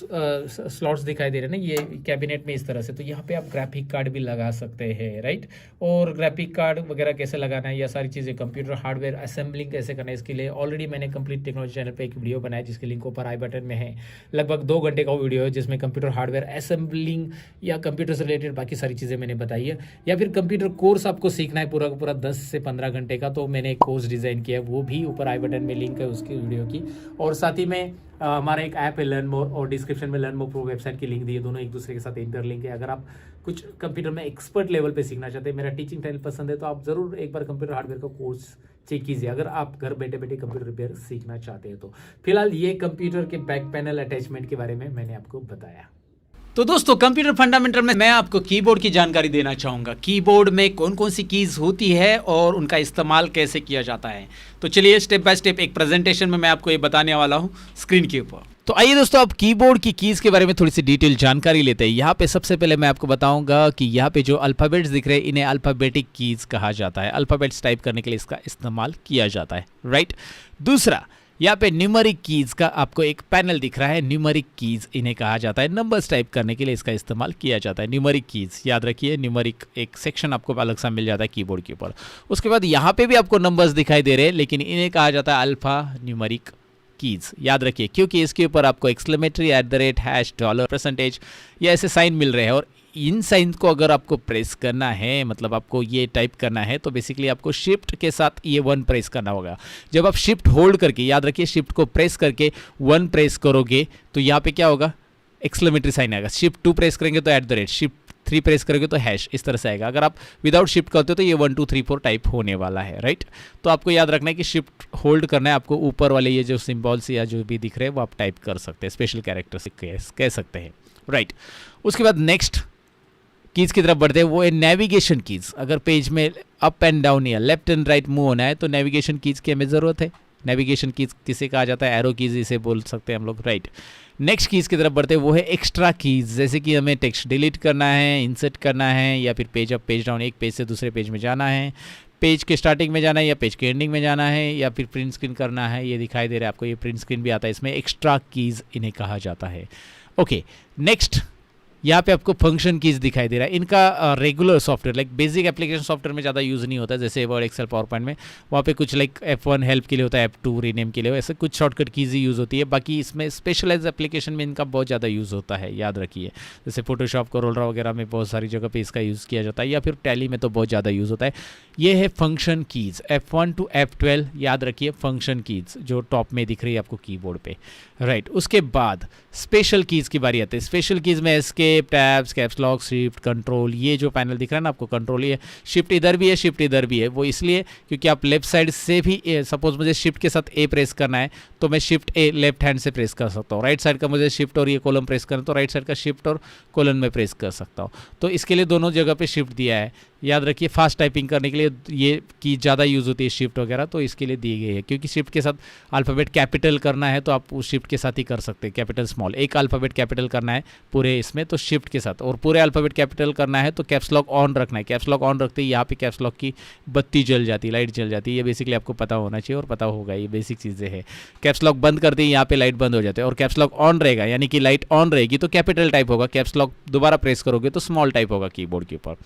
स्लॉट्स दिखाई दे रहे हैं ना, ये कैबिनेट में इस तरह से। तो यहाँ पे आप ग्राफिक कार्ड भी लगा सकते हैं, राइट। और ग्राफिक कार्ड वगैरह कैसे लगाना है, यह सारी चीज़ें, कंप्यूटर हार्डवेयर असेंबलिंग कैसे करना है, इसके लिए ऑलरेडी मैंने कंप्लीट टेक्नोलॉजी चैनल पर एक वीडियो बनाया जिसकी लिंक ऊपर आई बटन में है। लगभग 2 घंटे का वीडियो है जिसमें कंप्यूटर हार्डवेयर असेंबलिंग या कंप्यूटर से रिलेटेड बाकी सारी चीज़ें मैंने बताई है। या फिर कंप्यूटर कोर्स आपको सीखना है पूरा का पूरा 10 से 15 घंटे का, तो मैंने एक कोर्स डिज़ाइन किया है, वो भी ऊपर आई बटन में लिंक है उसकी वीडियो की। और साथ ही में हमारा एक ऐप है लर्न मोर, और डिस्क्रिप्शन में लर्न मोर प्रो वेबसाइट की लिंक दी है, दोनों एक दूसरे के साथ इंटरलिंक है। अगर आप कुछ कंप्यूटर में एक्सपर्ट लेवल पे सीखना चाहते हैं, मेरा टीचिंग स्टाइल पसंद है, तो आप ज़रूर एक बार कंप्यूटर हार्डवेयर का कोर्स चेक कीजिए अगर आप घर बैठे बैठे कंप्यूटर रिपेयर सीखना चाहते हैं तो। फिलहाल ये कंप्यूटर के बैक पैनल अटैचमेंट के बारे में मैंने आपको बताया। तो दोस्तों, कंप्यूटर फंडामेंटल में मैं आपको कीबोर्ड की जानकारी देना चाहूँगा। कीबोर्ड में कौन कौन सी कीज़ होती है और उनका इस्तेमाल कैसे किया जाता है। तो चलिए स्टेप बाय स्टेप एक प्रेजेंटेशन में मैं आपको ये बताने वाला हूँ स्क्रीन के ऊपर। तो आइए दोस्तों, अब कीबोर्ड की कीज़ के बारे में थोड़ी सी डिटेल जानकारी लेते हैं। यहाँ पे सबसे पहले मैं आपको बताऊंगा कि यहाँ पे जो अल्फ़ाबेट्स दिख रहे हैं इन्हें अल्फ़ाबेटिक कीज़ कहा जाता है। अल्फ़ाबेट्स टाइप करने के लिए इसका इस्तेमाल किया जाता है, राइट। दूसरा, यहाँ पे न्यूमेरिक कीज़ का आपको एक पैनल दिख रहा है, न्यूमेरिक कीज़ इन्हें कहा जाता है। नंबर्स टाइप करने के लिए इसका इस्तेमाल किया जाता है, न्यूमेरिक कीज़, याद रखिए। न्यूमेरिक एक सेक्शन आपको अलग सा मिल जाता है कीबोर्ड के ऊपर। उसके बाद यहाँ पे भी आपको नंबर्स दिखाई दे रहे हैं, लेकिन इन्हें कहा जाता है अल्फ़ा न्यूमेरिक कीज़, याद रखिए, क्योंकि इसके ऊपर आपको एक्सक्लेमेटरी, @ $, %, ये ऐसे साइन मिल रहे हैं। और इन साइन को अगर आपको प्रेस करना है, मतलब आपको ये टाइप करना है, तो बेसिकली आपको शिफ्ट के साथ ये 1 प्रेस करना होगा। जब आप शिफ्ट होल्ड करके, याद रखिए, शिफ्ट को प्रेस करके 1 प्रेस करोगे तो यहाँ पे क्या होगा, एक्सक्लेमेटरी साइन आएगा। शिफ्ट 2 प्रेस करेंगे तो @ शिफ्ट 3 प्रेस करोगे तो हैश, इस तरह से आएगा। अगर आप विदाउट शिफ्ट करते हो तो ये 1 2 3 4 टाइप होने वाला है, राइट। तो आपको याद रखना है कि शिफ्ट होल्ड करना है आपको। ऊपर वाले ये जो सिंबल्स या जो भी दिख रहे हैं वो आप टाइप कर सकते हैं, स्पेशल कैरेक्टर्स कह सकते हैं, राइट। उसके बाद नेक्स्ट कीज़ की तरफ बढ़ते हैं, वो है नेविगेशन कीज़। अगर पेज में अप एंड डाउन या लेफ्ट एंड राइट मूव होना है तो नेविगेशन कीज़ की हमें ज़रूरत है। नेविगेशन कीज़ किसे कहा जाता है, एरो कीज़ इसे बोल सकते हैं हम लोग, राइट। नेक्स्ट कीज़ की तरफ बढ़ते हैं, वो है एक्स्ट्रा कीज़। जैसे कि हमें टेक्स्ट डिलीट करना है, इंसर्ट करना है, या फिर पेज अप पेज डाउन, एक पेज से दूसरे पेज में जाना है, पेज के स्टार्टिंग में जाना है या पेज के एंडिंग में जाना है, या फिर प्रिंट स्क्रीन करना है। ये दिखाई दे रहा है आपको, ये प्रिंट स्क्रीन भी आता है, इसमें एक्स्ट्रा कीज़ इन्हें कहा जाता है। ओके, नेक्स्ट यहाँ पे आपको फंक्शन कीज़ दिखाई दे रहा है। इनका regular software, like basic application software में ज़्यादा यूज़ नहीं होता है, जैसे वर्ड, एक्सेल, पावर पॉइंट में। वहाँ पे कुछ लाइक F1 हेल्प के लिए होता है, F2 रीनेम के लिए, ऐसे कुछ शॉर्टकट कीज़ ही यूज़ होती है। बाकी इसमें स्पेशलाइज एप्लीकेशन में इनका बहुत ज़्यादा यूज़ होता है, याद रखिए। जैसे फोटोशॉप, कोरोला वगैरह में बहुत सारी जगह पर इसका यूज़ किया जाता है, या फिर टैली में तो बहुत ज़्यादा यूज़ होता है। ये है function keys, F1 to F12, याद रखिए, फंक्शन कीज़ जो टॉप में दिख रही है आपको कीबोर्ड पे, राइट। उसके बाद स्पेशल कीज़ की बारी आती है। स्पेशल कीज़ में escape, tabs, caps lock, shift, control, ये जो पैनल दिख रहा है ना आपको, कंट्रोल, ये शिफ्ट इधर भी है, शिफ्ट इधर भी है। वो इसलिए क्योंकि आप लेफ्ट साइड से भी, सपोज मुझे शिफ्ट के साथ ए प्रेस करना है तो मैं शिफ्ट ए लेफ्ट हैंड से प्रेस कर सकता हूँ। राइट साइड का मुझे शिफ्ट और ये कॉलम प्रेस करना तो राइट साइड का शिफ्ट और कॉलम में प्रेस कर सकता हूँ। तो इसके लिए दोनों जगह पे शिफ्ट दिया है। याद रखिए फास्ट टाइपिंग करने के लिए ये की ज़्यादा यूज़ होती है शिफ्ट वगैरह, तो इसके लिए दी गई है। क्योंकि शिफ्ट के साथ अल्फ़ाबेट कैपिटल करना है तो आप उस शिफ्ट के साथ ही कर सकते हैं, कैपिटल स्मॉल। एक अल्फ़ाबेट कैपिटल करना है पूरे इसमें तो शिफ्ट के साथ, और पूरे अल्फ़ाबेट कैपिटल करना है तो कैप्स लॉक ऑन रखना है। कैप्स लॉक ऑन रखते ही यहाँ पे कैप्स लॉक की बत्ती जल जाती है, लाइट जल जाती है। ये बेसिकली आपको पता होना चाहिए और पता होगा, ये बेसिक चीज़ें हैं। कैप्स लॉक बंद करते ही यहाँ पे लाइट बंद हो जाते हैं, और कैप्स लॉक ऑन रहेगा यानी कि लाइट ऑन रहेगी तो कैपिटल टाइप होगा। कैप्स लॉक दोबारा प्रेस करोगे तो स्मॉल टाइप होगा कीबोर्ड के ऊपर।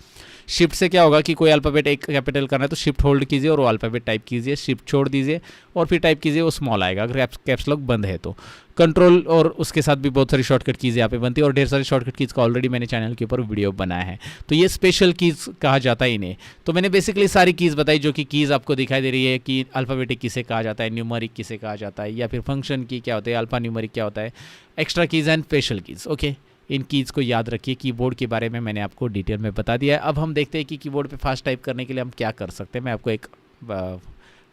शिफ्ट से क्या होगा कि कोई अल्फ़ाबेट एक कैपिटल करना है तो शिफ्ट होल्ड कीजिए और वो अल्फ़ाबेट टाइप कीजिए, शिफ्ट छोड़ दीजिए और फिर टाइप कीजिए, वो स्मॉल आएगा अगर कैप्स लॉक बंद है तो। कंट्रोल और उसके साथ भी बहुत सारी शॉर्टकट कीज़ यहाँ पे बनती है, और ढेर सारी शॉर्टकट कीज़ का ऑलरेडी मैंने चैनल के ऊपर वीडियो बनाया है। तो ये स्पेशल कीज़ कहा जाता है इन्हें। तो मैंने बेसिकली सारी कीज़ बताई जो कि कीज़ आपको दिखाई दे रही है कि अल्फ़ाबेटिक किसे कहा जाता है, न्यूमरिक किसे कहा जाता है, या फिर फंक्शन की क्या होता है, अल्फ़ा न्यूमरिक क्या होता है, extra keys and special keys. Okay, in keys को याद रखिए। कीबोर्ड के बारे में मैंने आपको डिटेल में बता दिया है। अब हम देखते हैं कि कीबोर्ड पे फास्ट टाइप करने के लिए हम क्या कर सकते हैं। मैं आपको एक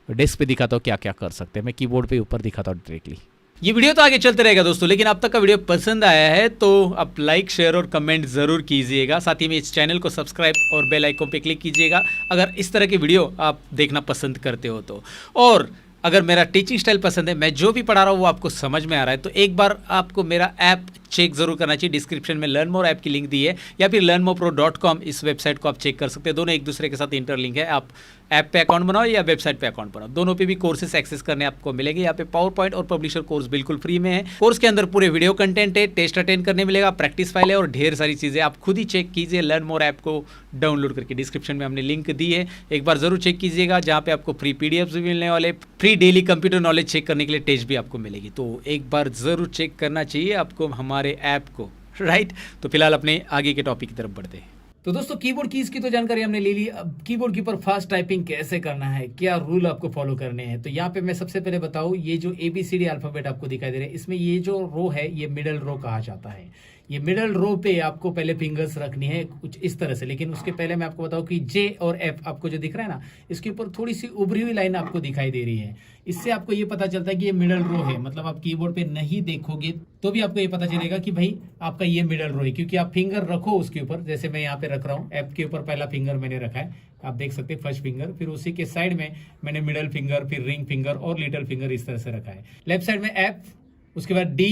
डेस्क पे दिखाता हूँ क्या क्या कर सकते हैं। मैं कीबोर्ड पे ऊपर दिखाता हूँ डायरेक्टली। ये वीडियो तो आगे चलते रहेगा दोस्तों, लेकिन अब तक का वीडियो पसंद आया है तो आप लाइक, शेयर और कमेंट ज़रूर कीजिएगा। साथ ही में इस चैनल को सब्सक्राइब और बेल आइकन पे क्लिक कीजिएगा अगर इस तरह की वीडियो आप देखना पसंद करते हो तो। और अगर मेरा टीचिंग स्टाइल पसंद है, मैं जो भी पढ़ा रहा हूँ वो आपको समझ में आ रहा है, तो एक बार आपको मेरा ऐप चेक ज़रूर करना चाहिए। डिस्क्रिप्शन में लर्न मोर ऐप की लिंक दी है, या फिर learnmorepro.com इस वेबसाइट को आप चेक कर सकते हैं। दोनों एक दूसरे के साथ इंटरलिंक है। आप ऐप पे अकाउंट बनाओ या वेबसाइट पे अकाउंट बनाओ, दोनों पे भी कोर्सेस एक्सेस करने आपको मिलेंगे। यहाँ पे पावर पॉइंट और पब्लिशर कोर्स बिल्कुल फ्री में है। कोर्स के अंदर पूरे वीडियो कंटेंट है, टेस्ट अटेंड करने मिलेगा, प्रैक्टिस फाइल है और ढेर सारी चीज़ें। आप खुद ही चेक कीजिए लर्न मोर ऐप को डाउनलोड करके। डिस्क्रिप्शन में हमने लिंक दी है, एक बार जरूर चेक कीजिएगा, जहाँ पे आपको फ्री पीडीएफ्स भी मिलने वाले, free daily computer knowledge check करने के लिए टेस्ट भी आपको मिलेगी। तो एक बार ज़रूर चेक करना चाहिए आपको हमारे ऐप को, राइट। तो फिलहाल अपने आगे के टॉपिक की तरफ बढ़ते हैं। तो दोस्तों कीबोर्ड कीज की तो जानकारी हमने ले ली। अब कीबोर्ड के ऊपर फास्ट टाइपिंग कैसे करना है, क्या रूल आपको फॉलो करने हैं, तो यहाँ पे मैं सबसे पहले बताऊँ, ये जो ABCD अल्फाबेट आपको दिखाई दे रहे हैं, इसमें ये जो रो है ये मिडल रो कहा जाता है। ये मिडल रो पे आपको पहले फिंगर्स रखनी है कुछ इस तरह से। लेकिन उसके पहले मैं आपको बताऊं कि J और F आपको जो दिख रहा है ना, इसके ऊपर थोड़ी सी उभरी हुई लाइन आपको दिखाई दे रही है। इससे आपको ये पता चलता है कि ये मिडल रो है। मतलब आप कीबोर्ड पे नहीं देखोगे तो भी आपको ये पता चलेगा कि भाई आपका ये मिडल रो है, क्योंकि आप फिंगर रखो उसके ऊपर। जैसे मैं यहाँ पे रख रहा हूँ, F के ऊपर पहला फिंगर मैंने रखा है, आप देख सकते हैं फर्स्ट फिंगर, फिर उसी के साइड में मैंने मिडल फिंगर, फिर रिंग फिंगर और लिटिल फिंगर इस तरह से रखा है। लेफ्ट साइड में F, उसके बाद D,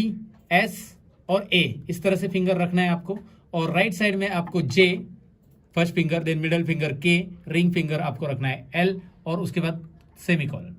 S और A, इस तरह से फिंगर रखना है आपको। और राइट साइड में आपको J first finger, then middle finger K, ring finger आपको रखना है L और उसके बाद सेमीकोलन।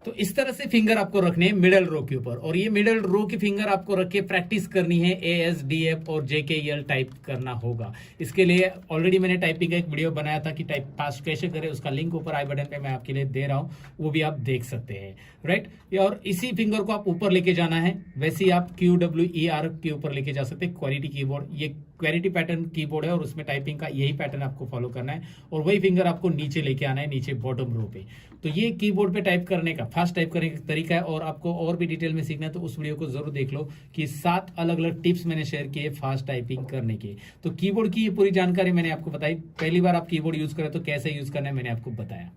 तो इस तरह से फिंगर आपको रखने हैं मिडल रो के ऊपर। और ये मिडल रो की फिंगर आपको रख के प्रैक्टिस करनी है। ASDF और JKL टाइप करना होगा। इसके लिए ऑलरेडी मैंने टाइपिंग का एक वीडियो बनाया था कि टाइप फास्ट कैसे करें, उसका लिंक ऊपर आई बटन पे मैं आपके लिए दे रहा हूं, वो भी आप देख सकते हैं, राइट। और इसी फिंगर को आप ऊपर लेके जाना है। वैसे ही आप QWER के ऊपर लेके जा सकते हैं। क्वालिटी कीबोर्ड, ये क्वेरिटी पैटर्न कीबोर्ड है और उसमें टाइपिंग का यही पैटर्न आपको फॉलो करना है। और वही फिंगर आपको नीचे लेके आना है, नीचे बॉटम रो पे। तो ये कीबोर्ड पे टाइप करने का, फास्ट टाइप करने का तरीका है। और आपको और भी डिटेल में सीखना है तो उस वीडियो को जरूर देख लो कि 7 अलग अलग टिप्स मैंने शेयर किए फास्ट टाइपिंग करने के। तो कीबोर्ड की ये पूरी जानकारी मैंने आपको बताई। पहली बार आप कीबोर्ड यूज करें तो कैसे यूज करना है मैंने आपको बताया।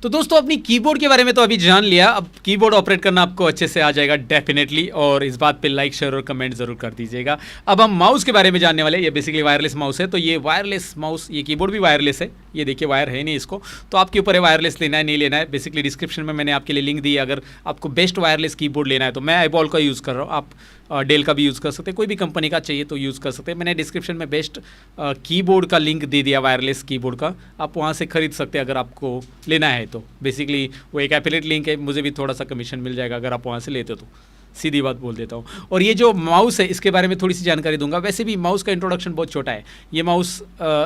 तो दोस्तों अपनी कीबोर्ड के बारे में तो अभी जान लिया, अब कीबोर्ड ऑपरेट करना आपको अच्छे से आ जाएगा डेफिनेटली। और इस बात पे लाइक, शेयर और कमेंट जरूर कर दीजिएगा। अब हम माउस के बारे में जानने वाले। ये बेसिकली वायरलेस माउस है। तो ये वायरलेस माउस, ये कीबोर्ड भी वायरलेस है। ये देखिए वायर है नहीं इसको, तो आपके ऊपर है वायरलेस लेना है नहीं लेना है। बेसिकली डिस्क्रिप्शन में मैंने आपके लिए लिंक दी है। अगर आपको बेस्ट वायरलेस कीबोर्ड लेना है तो मैं आईबॉल का यूज़ कर रहा हूँ, आप डेल का भी यूज़ कर सकते हैं, कोई भी कंपनी का चाहिए तो यूज़ कर सकते हैं। मैंने डिस्क्रिप्शन में बेस्ट कीबोर्ड का लिंक दे दिया, वायरलेस कीबोर्ड का, आप वहाँ से खरीद सकते हैं अगर आपको लेना है तो। बेसिकली वो एक एफिलिएट लिंक है, मुझे भी थोड़ा सा कमीशन मिल जाएगा अगर आप वहाँ से लेते हो तो, सीधी बात बोल देता हूँ। और ये जो माउस है इसके बारे में थोड़ी सी जानकारी दूंगा। वैसे भी माउस का इंट्रोडक्शन बहुत छोटा है। ये माउस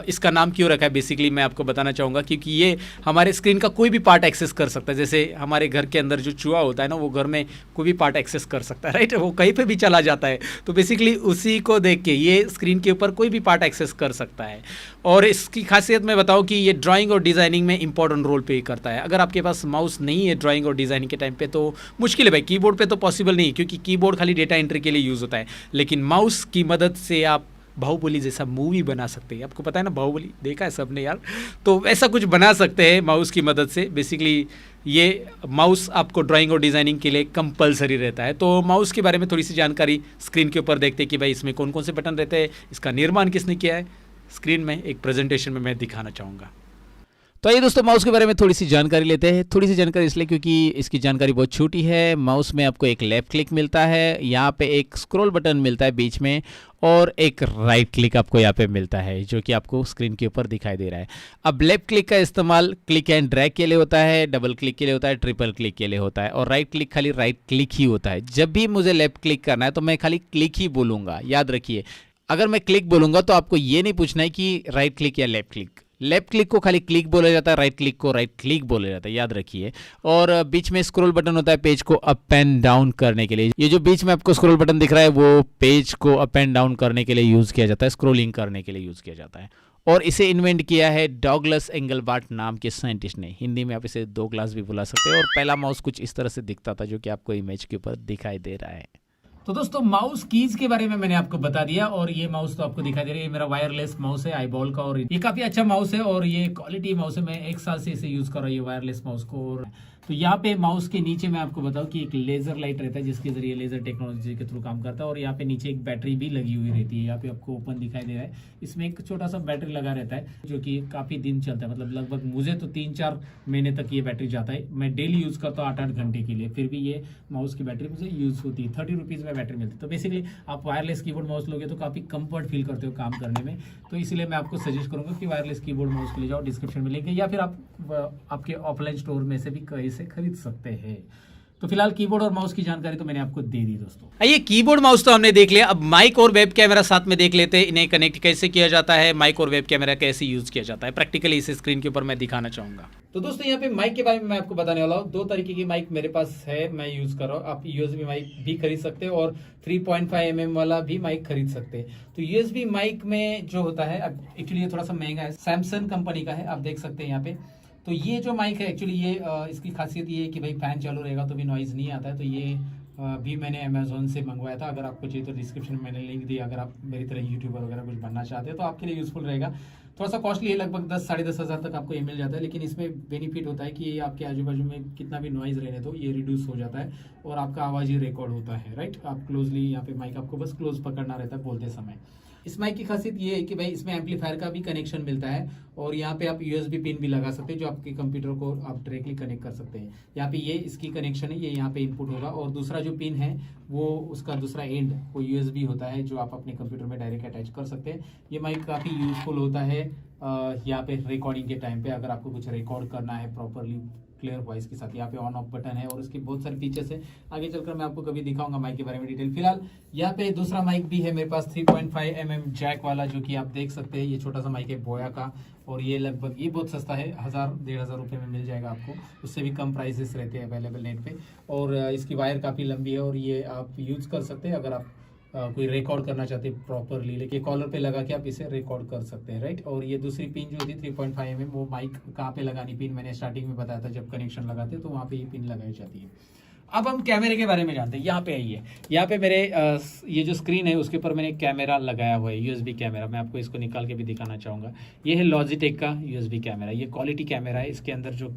इसका नाम क्यों रखा है बेसिकली मैं आपको बताना चाहूँगा, क्योंकि ये हमारे स्क्रीन का कोई भी पार्ट एक्सेस कर सकता है। जैसे हमारे घर के अंदर जो चूहा होता है ना, वो घर में कोई भी पार्ट एक्सेस कर सकता है, राइट। वो कहीं पर भी चला जाता है, तो बेसिकली उसी को देख के ये स्क्रीन के ऊपर कोई भी पार्ट एक्सेस कर सकता है। और इसकी खासियत मैं बताऊँ कि ये ड्राइंग और डिज़ाइनिंग में इंपॉर्टेंट रोल प्ले करता है। अगर आपके पास माउस नहीं है ड्राइंग और डिज़ाइनिंग के टाइम पे तो मुश्किल है भाई। कीबोर्ड पे तो पॉसिबल नहीं, क्योंकि कीबोर्ड खाली डेटा एंट्री के लिए यूज़ होता है। लेकिन माउस की मदद से आप बाहुबली जैसा मूवी बना सकते हैं। आपको पता है ना, बाहुबली देखा है सबने यार, तो ऐसा कुछ बना सकते हैं माउस की मदद से। बेसिकली ये माउस आपको ड्राइंग और डिज़ाइनिंग के लिए कंपलसरी रहता है। तो माउस के बारे में थोड़ी सी जानकारी स्क्रीन के ऊपर देखते हैं कि भाई इसमें कौन कौन से बटन रहते हैं, इसका निर्माण किसने किया है। स्क्रीन में एक प्रेजेंटेशन में मैं दिखाना चाहूँगा।
तो आइए दोस्तों, माउस के बारे में थोड़ी सी जानकारी लेते हैं। थोड़ी सी जानकारी इसलिए क्योंकि इसकी जानकारी बहुत छोटी है। माउस में आपको एक लेफ्ट क्लिक मिलता है, यहाँ पे एक स्क्रॉल बटन मिलता है बीच में, और एक राइट क्लिक आपको यहाँ पे मिलता है जो कि आपको स्क्रीन के ऊपर दिखाई दे रहा है। अब लेफ्ट क्लिक का इस्तेमाल क्लिक एंड ड्रैग के लिए होता है, डबल क्लिक के लिए होता है, ट्रिपल क्लिक के लिए होता है, और राइट क्लिक खाली राइट क्लिक ही होता है। जब भी मुझे लेफ्ट क्लिक करना है तो मैं खाली क्लिक ही बोलूँगा, याद रखिए। अगर मैं क्लिक बोलूँगा तो आपको ये नहीं पूछना है कि राइट क्लिक या लेफ्ट क्लिक। लेफ्ट क्लिक को खाली क्लिक बोला जाता है, राइट क्लिक को राइट क्लिक बोला जाता है, याद रखिए। और बीच में स्क्रॉल बटन होता है पेज को अप एंड डाउन करने के लिए। ये जो बीच में आपको स्क्रॉल बटन दिख रहा है वो पेज को अप एंड डाउन करने के लिए यूज़ किया जाता है, स्क्रॉलिंग करने के लिए यूज़ किया जाता है। और इसे इन्वेंट किया है डॉगलस एंगलबार्ट नाम के साइंटिस्ट ने। हिंदी में आप इसे दो ग्लास भी बुला सकते हैं। और पहला माउस कुछ इस तरह से दिखता था जो कि आपको इमेज के ऊपर दिखाई दे रहा है।
तो दोस्तों, माउस कीज के बारे में मैंने आपको बता दिया, और ये माउस तो आपको दिखाई दे रहा है, ये मेरा वायरलेस माउस है आईबॉल का, और ये काफी अच्छा माउस है और ये क्वालिटी माउस है। मैं 1 साल से इसे यूज कर रहा हूँ, ये वायरलेस माउस को। और तो यहाँ पे माउस के नीचे मैं आपको बताऊं कि एक लेजर लाइट रहता है जिसके जरिए लेजर टेक्नोलॉजी के थ्रू काम करता है, और यहाँ पे नीचे एक बैटरी भी लगी हुई रहती है। यहाँ पे आपको ओपन दिखाई दे रहा है, इसमें एक छोटा सा बैटरी लगा रहता है जो कि काफी दिन चलता है। मतलब लगभग मुझे तो 3-4 महीने तक ये बैटरी जाता है। मैं डेली यूज करता हूँ 8-8 घंटे के लिए, फिर भी ये माउस की बैटरी मुझे यूज होती है। 30 रुपीज में बैटरी मिलती है। तो बेसिकली आप वायरलेस कीबोर्ड माउस लोगे तो काफी कंफर्ट फील करते हो काम करने में। तो इसलिए मैं आपको सजेस्ट करूंगा कि वायरलेस कीबोर्ड माउस के लिए जाओ, डिस्क्रिप्शन में लिंक है, या फिर आप आपके ऑफलाइन स्टोर में से भी कहीं से खरीद सकते हैं। तो फिलहाल कीबोर्ड और माउस की जानकारी तो मैंने आपको दे दी दोस्तों। आइए, कीबोर्ड माउस तो हमने देख लिया, अब माइक और वेब कैमरा साथ में देख लेते हैं। इन्हें कनेक्ट कैसे किया जाता है, माइक और वेब कैमरा कैसे यूज किया जाता है, प्रैक्टिकली इस स्क्रीन के ऊपर मैं दिखाना चाहूंगा। तो दोस्तों, यहाँ पे माइक के बारे में मैं आपको बताने वाला हूँ। 2 तरीके की माइक मेरे पास है, मैं यूज कर रहा हूँ। आप यूएसबी माइक भी खरीद सकते हो और 3.5 mm वाला भी माइक खरीद सकते हैं। तो यूएसबी माइक में जो होता है, अब एक्चुअली ये थोड़ा सा महंगा है, सैमसंग कंपनी का है, आप देख सकते हैं यहाँ पे। तो ये जो माइक है एक्चुअली ये इसकी खासियत ये है कि भाई फैन चालू रहेगा तो भी नॉइज नहीं आता है। तो ये भी मैंने अमेजोन से मंगवाया था। अगर आपको चाहिए तो डिस्क्रिप्शन में मैंने लिंक दिया। अगर आप मेरी तरह यूट्यूबर वगैरह कुछ बनना चाहते हैं तो आपके लिए यूजफुल रहेगा। थोड़ा सा कॉस्टली है, लगभग 10-10.5 हज़ार तक आपको ये मिल जाता है, लेकिन इसमें बेनिफिट होता है कि ये आपके आजू बाजू में कितना भी नॉइज रहने तो ये रिड्यूस हो जाता है और आपका आवाज़ ही रिकॉर्ड होता है। राइट, आप क्लोजली यहाँ पे माइक आपको बस क्लोज पकड़ना रहता है बोलते समय। इस माइक की खासियत ये है कि भाई इसमें एम्पलीफायर का भी कनेक्शन मिलता है और यहाँ पे आप यूएसबी पिन भी लगा सकते हैं जो आपके कंप्यूटर को आप डायरेक्टली कनेक्ट कर सकते हैं। यहाँ पे ये इसकी कनेक्शन है, ये यहाँ पे इनपुट होगा, और दूसरा जो पिन है वो उसका दूसरा एंड वो यूएसबी होता है जो आप अपने कंप्यूटर में डायरेक्ट अटैच कर सकते हैं। ये माइक काफ़ी यूजफुल होता है यहाँ पे रिकॉर्डिंग के टाइम पे। अगर आपको कुछ रिकॉर्ड करना है प्रॉपरली क्लियर वॉइस के साथ, यहाँ पे ऑन ऑफ बटन है और उसके बहुत सारे फीचर्स है। आगे चलकर मैं आपको कभी दिखाऊंगा माइक के बारे में डिटेल। फिलहाल यहाँ पे दूसरा माइक भी है मेरे पास 3.5 mm जैक वाला, जो कि आप देख सकते हैं। ये छोटा सा माइक है बोया का, और ये लगभग ये बहुत सस्ता है, 1000-1500 रुपये में मिल जाएगा आपको। उससे भी कम प्राइसेस रहते हैं अवेलेबल नेट पे। और इसकी वायर काफ़ी लंबी है और ये आप यूज़ कर सकते हैं अगर आप कोई रिकॉर्ड करना चाहते हैं प्रॉपरली, लेकिन कॉलर पे लगा के आप इसे रिकॉर्ड कर सकते हैं। राइट, और ये दूसरी पिन जो होती है 3.5 mm, वो माइक कहाँ पे लगानी पिन मैंने स्टार्टिंग में बताया था, जब कनेक्शन लगाते हैं तो वहाँ पे ये पिन लगाई जाती है। अब हम कैमरे के बारे में जानते हैं। यहाँ पे आइए, यहाँ पे मेरे ये जो स्क्रीन है उसके ऊपर मैंने कैमरा लगाया हुआ है, यूएसबी कैमरा। मैं आपको इसको निकाल के भी दिखाना चाहूँगा। ये है लॉजिटेक का यूएसबी कैमरा, ये क्वालिटी कैमरा है। इसके अंदर जो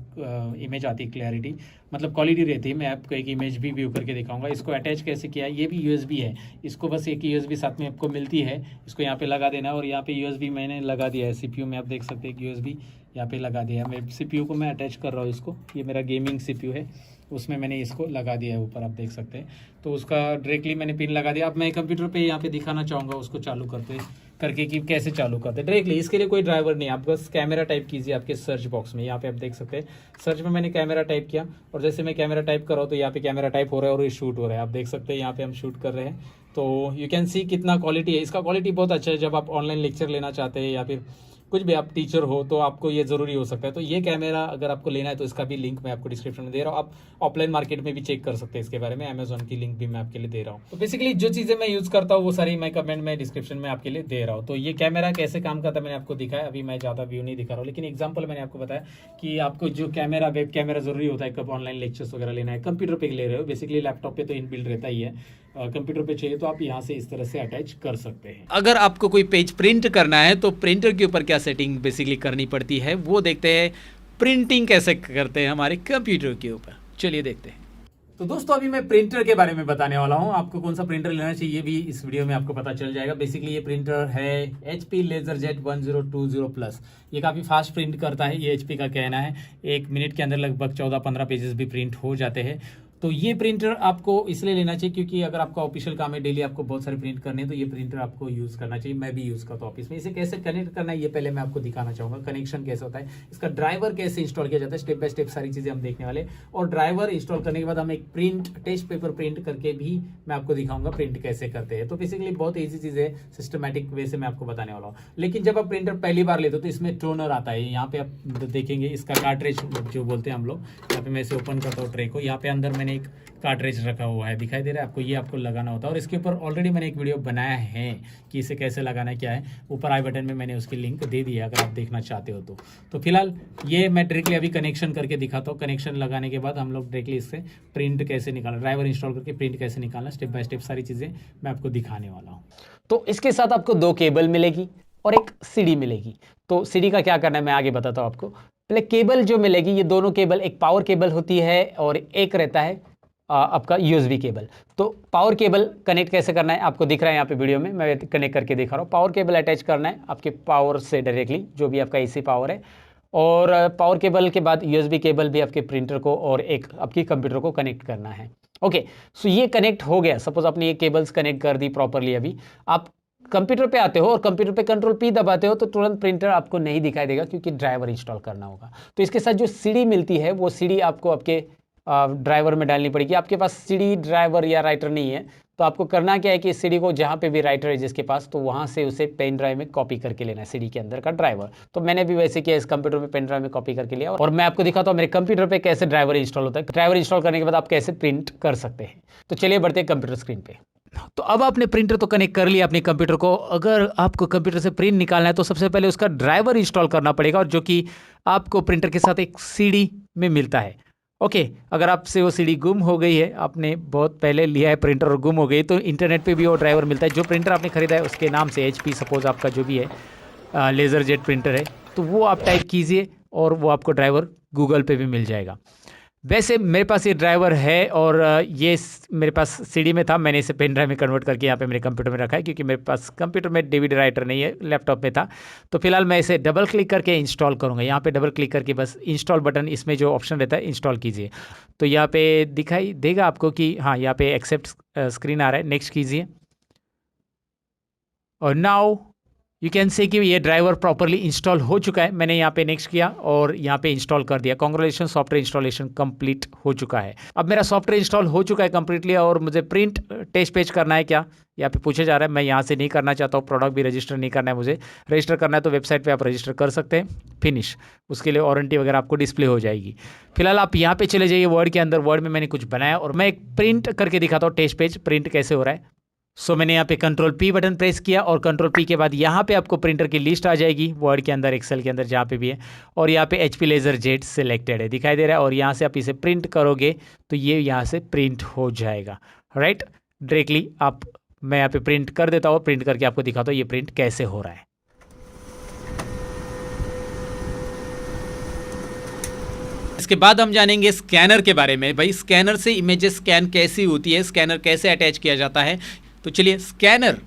इमेज आती है, क्लैरिटी मतलब क्वालिटी रहती है। मैं आपको एक इमेज भी व्यू करके दिखाऊंगा। इसको अटैच कैसे किया है, ये भी यूएसबी है। इसको बस एक यूएसबी साथ में आपको मिलती है, इसको यहाँ पे लगा देना है। और यहाँ पे यूएसबी मैंने लगा दिया है सीपीयू में, आप देख सकते हैं यूएसबी यहाँ पे लगा दिया है। मैं सीपीयू को मैं अटैच कर रहा हूँ इसको, ये मेरा गेमिंग सीपीयू है, उसमें मैंने इसको लगा दिया है ऊपर, आप देख सकते हैं। तो उसका डायरेक्टली मैंने पिन लगा दिया। अब मैं कंप्यूटर पे यहाँ पे दिखाना चाहूँगा उसको चालू करके कि कैसे चालू करते हैं डायरेक्टली। इसके लिए कोई ड्राइवर नहीं, आप बस कैमरा टाइप कीजिए आपके सर्च बॉक्स में। यहाँ पे आप देख सकते हैं सर्च में मैंने कैमरा टाइप किया, और जैसे मैं कैमरा टाइप कर रहा हूँ तो यहाँ पे कैमरा टाइप हो रहा है और ये शूट हो रहा है। आप देख सकते हैं यहाँ पे हम शूट कर रहे हैं। तो यू कैन सी कितना क्वालिटी है। इसका क्वालिटी बहुत अच्छा है। जब आप ऑनलाइन लेक्चर लेना चाहते हैं या फिर कुछ भी आप टीचर हो तो आपको ये ज़रूरी हो सकता है। तो ये कैमरा अगर आपको लेना है तो इसका भी लिंक मैं आपको डिस्क्रिप्शन में दे रहा हूँ। आप ऑफलाइन मार्केट में भी चेक कर सकते हैं इसके बारे में, अमेजोन की लिंक भी मैं आपके लिए दे रहा हूँ। तो बेसिकली जो चीज़ें मैं यूज़ करता हूँ वो सारी मैं कमेंट में डिस्क्रिप्शन में आपके लिए दे रहा हूँ। तो ये कैमरा कैसे काम करता है मैंने आपको दिखाया। अभी मैं ज़्यादा व्यू नहीं दिखा रहा हूँ, लेकिन एग्जाम्पल मैंने आपको बताया कि आपको जो कैमरा वेब कैमरा जरूरी होता है कब ऑनलाइन लेक्चर्स वगैरह लेना है, कंप्यूटर पे ले रहे हो, बेसिकली लैपटॉप पे तो इनबिल्ट रहता ही है, कंप्यूटर पे चाहिए तो आप यहाँ से इस तरह से अटैच कर सकते हैं। अगर आपको कोई पेज प्रिंट करना है तो प्रिंटर के ऊपर क्या सेटिंग बेसिकली करनी पड़ती है वो देखते हैं। प्रिंटिंग कैसे करते हैं हमारे कंप्यूटर के ऊपर, चलिए देखते हैं। तो दोस्तों अभी मैं प्रिंटर के बारे में बताने वाला हूं, आपको कौन सा प्रिंटर लेना चाहिए ये भी इस वीडियो में आपको पता चल जाएगा। बेसिकली ये प्रिंटर है HP LaserJet 1020 प्लस। ये काफ़ी फास्ट प्रिंट करता है, ये HP का कहना है। 1 मिनट के अंदर लगभग 14-15 पेजेस भी प्रिंट हो जाते हैं। तो ये प्रिंटर आपको इसलिए लेना चाहिए क्योंकि अगर आपका ऑफिशियल काम है, डेली आपको बहुत सारे प्रिंट करने हैं, तो ये प्रिंटर आपको यूज़ करना चाहिए। मैं भी यूज़ करता हूँ ऑफिस में। इसे कैसे कनेक्ट करना है ये पहले मैं आपको दिखाना चाहूँगा। कनेक्शन कैसे होता है, इसका ड्राइवर कैसे इंस्टॉल किया जाता है, स्टेप बाय स्टेप सारी चीज़ें हम देखने वाले। और ड्राइवर इंस्टॉल करने के बाद हम एक टेस्ट पेपर प्रिंट करके भी मैं आपको दिखाऊंगा प्रिंट कैसे करते हैं। तो बेसिकली बहुत ईजी चीज़ है, सिस्टमैटिक वे से मैं आपको बताने वाला हूँ। लेकिन जब आप प्रिंटर पहली बार लेते हो तो इसमें टोनर आता है। यहाँ पे आप देखेंगे इसका कार्ट्रिज जो बोलते हैं हम लोग। यहाँ पे मैं इसे ओपन करता हूँ ट्रे को। यहाँ पे अंदर मैंने एक कार्ट्रिज रखा हुआ है, दिखाई दे रहा है आपको। ये आपको लगाना होता है और इसके ऊपर ऑलरेडी मैंने एक वीडियो बनाया है कि इसे कैसे लगाना है, क्या है। ऊपर आई बटन में मैंने उसकी लिंक दे दी है अगर आप देखना चाहते हो तो फिलहाल ये मैं डायरेक्टली अभी कनेक्शन करके दिखाता हूँ। कनेक्शन लगाने के बाद हम लोग डायरेक्टली इससे प्रिंट कैसे निकालना, ड्राइवर इंस्टॉल करके प्रिंट कैसे निकालना, स्टेप बाय स्टेप सारी चीज़ें मैं आपको दिखाने वाला हूँ।
तो इसके साथ आपको 2 केबल मिलेगी और एक सीडी मिलेगी। तो सीडी का क्या करना है मैं आगे बताता हूँ आपको। पहले केबल जो मिलेगी, ये दोनों केबल, एक पावर केबल होती है और एक रहता है आपका USB केबल। तो पावर केबल कनेक्ट कैसे करना है आपको दिख रहा है यहाँ पे वीडियो में, मैं कनेक्ट करके दिखा रहा हूँ। पावर केबल अटैच करना है आपके पावर से डायरेक्टली, जो भी आपका AC पावर है। और पावर केबल के बाद USB केबल भी आपके प्रिंटर को और एक आपकी कंप्यूटर को कनेक्ट करना है। ओके, सो ये कनेक्ट हो गया। सपोज आपने ये केबल्स कनेक्ट कर दी प्रॉपरली। अभी आप कंप्यूटर पे आते हो और कंप्यूटर पे कंट्रोल P दबाते हो तो तुरंत प्रिंटर आपको नहीं दिखाई देगा क्योंकि ड्राइवर इंस्टॉल करना होगा। तो इसके साथ जो CD मिलती है वो CD आपको आपके ड्राइवर में डालनी पड़ेगी। आपके पास CD ड्राइवर या राइटर नहीं है तो आपको करना क्या है कि CD को जहाँ पे भी राइटर है जिसके पास, तो वहाँ से उसे पेन ड्राइव में कॉपी करके लेना है CD के अंदर का ड्राइवर। तो मैंने भी वैसे किया, इस कंप्यूटर में पेन ड्राइव में कॉपी करके लिया और मैं आपको दिखाता हूँ मेरे कंप्यूटर पे कैसे ड्राइवर इंस्टॉल होता है। ड्राइवर इंस्टॉल करने के बाद आप कैसे प्रिंट कर सकते हैं। तो चलिए बढ़ते हैं कंप्यूटर स्क्रीन पे।
तो अब आपने प्रिंटर तो कनेक्ट कर लिया अपने कंप्यूटर को। अगर आपको कंप्यूटर से प्रिंट निकालना है तो सबसे पहले उसका ड्राइवर इंस्टॉल करना पड़ेगा, और जो कि आपको प्रिंटर के साथ एक CD में मिलता है। ओके, अगर आपसे वो CD गुम हो गई है, आपने बहुत पहले लिया है प्रिंटर और गुम हो गई, तो इंटरनेट पे भी वो ड्राइवर मिलता है। जो प्रिंटर आपने खरीदा है उसके नाम से HP सपोज आपका जो भी है LaserJet प्रिंटर है, तो वो आप टाइप कीजिए और वो आपको ड्राइवर गूगल पे भी मिल जाएगा। वैसे मेरे पास ये ड्राइवर है और ये मेरे पास CD में था, मैंने इसे पेन ड्राइव में कन्वर्ट करके यहाँ पे मेरे कंप्यूटर में रखा है क्योंकि मेरे पास कंप्यूटर में DVD राइटर नहीं है, लैपटॉप में था। तो फिलहाल मैं इसे डबल क्लिक करके इंस्टॉल करूँगा। यहाँ पे डबल क्लिक करके बस इंस्टॉल बटन, इसमें जो ऑप्शन रहता है इंस्टॉल कीजिए, तो यहाँ पे दिखाई देगा आपको कि हाँ यहाँ पे एक्सेप्ट स्क्रीन आ रहा है, नेक्स्ट कीजिए। और नाउ यू कैन से कि ये ड्राइवर प्रॉपरली इंस्टॉल हो चुका है। मैंने यहाँ पे नेक्स्ट किया और यहाँ पे इंस्टॉल कर दिया। कांग्रेचुलेशन, सॉफ्टवेयर इंस्टॉलेशन कंप्लीट हो चुका है। अब मेरा सॉफ्टवेयर इंस्टॉल हो चुका है कंप्लीटली और मुझे प्रिंट टेस्ट पेज करना है क्या, यहाँ पे पूछा जा रहा है। मैं यहाँ से नहीं करना चाहता हूँ, प्रोडक्ट भी रजिस्टर नहीं करना है मुझे। रजिस्टर करना है तो वेबसाइट पर आप रजिस्टर कर सकते हैं। फिनिश, उसके लिए वारंटी वगैरह आपको डिस्प्ले हो जाएगी। फिलहाल आप यहाँ पे चले जाइए वर्ड के अंदर। वर्ड में मैंने कुछ बनाया और मैं एक प्रिंट करके दिखाता हूँ टेस्ट पेज प्रिंट कैसे हो रहा है। सो मैंने यहाँ पे कंट्रोल P बटन प्रेस किया और कंट्रोल P के बाद यहाँ पे आपको प्रिंटर की लिस्ट आ जाएगी वर्ड के अंदर, एक्सेल के अंदर जहाँ पे भी है। और यहाँ पे HP LaserJet सिलेक्टेड है, दिखाई दे रहा है। और यहाँ से आप इसे प्रिंट करोगे तो ये यहाँ से प्रिंट हो जाएगा, राइट। डायरेक्टली मैं यहाँ पे प्रिंट कर देता हूँ, प्रिंट करके आपको दिखाता हूँ ये प्रिंट कैसे हो रहा है।
इसके बाद हम जानेंगे स्कैनर के बारे में। भाई स्कैनर से इमेजेस स्कैन कैसी होती है, स्कैनर कैसे अटैच किया जाता है। तो चलिए स्कैनर,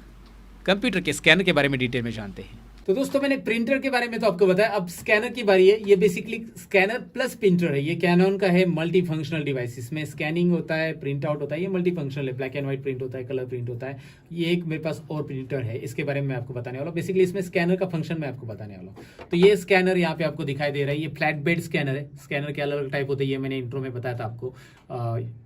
कंप्यूटर के स्कैनर के बारे में डिटेल में जानते हैं। तो दोस्तों मैंने प्रिंटर के बारे में तो आपको बताया, अब स्कैनर की बारी है। ये बेसिकली स्कैनर प्लस प्रिंटर है। ये कैनन का है मल्टी फंक्शनल डिवाइस। इसमें स्कैनिंग होता है, प्रिंट आउट होता है। ये मल्टी फंक्शनल है, ब्लैक एंड व्हाइट प्रिंट होता है, कलर प्रिंट होता है। ये एक मेरे पास और प्रिंटर है, इसके बारे में मैं आपको बताने वाला हूँ। बेसिकली इसमें स्कैनर का फंक्शन मैं आपको बताने वाला हूँ। तो ये स्कैनर यहाँ पे आपको दिखाई दे रहा है, ये फ्लैट बेड स्कैनर है। स्कैनर के अलग अलग टाइप होते हैं, ये मैंने इंट्रो में बताया था आपको।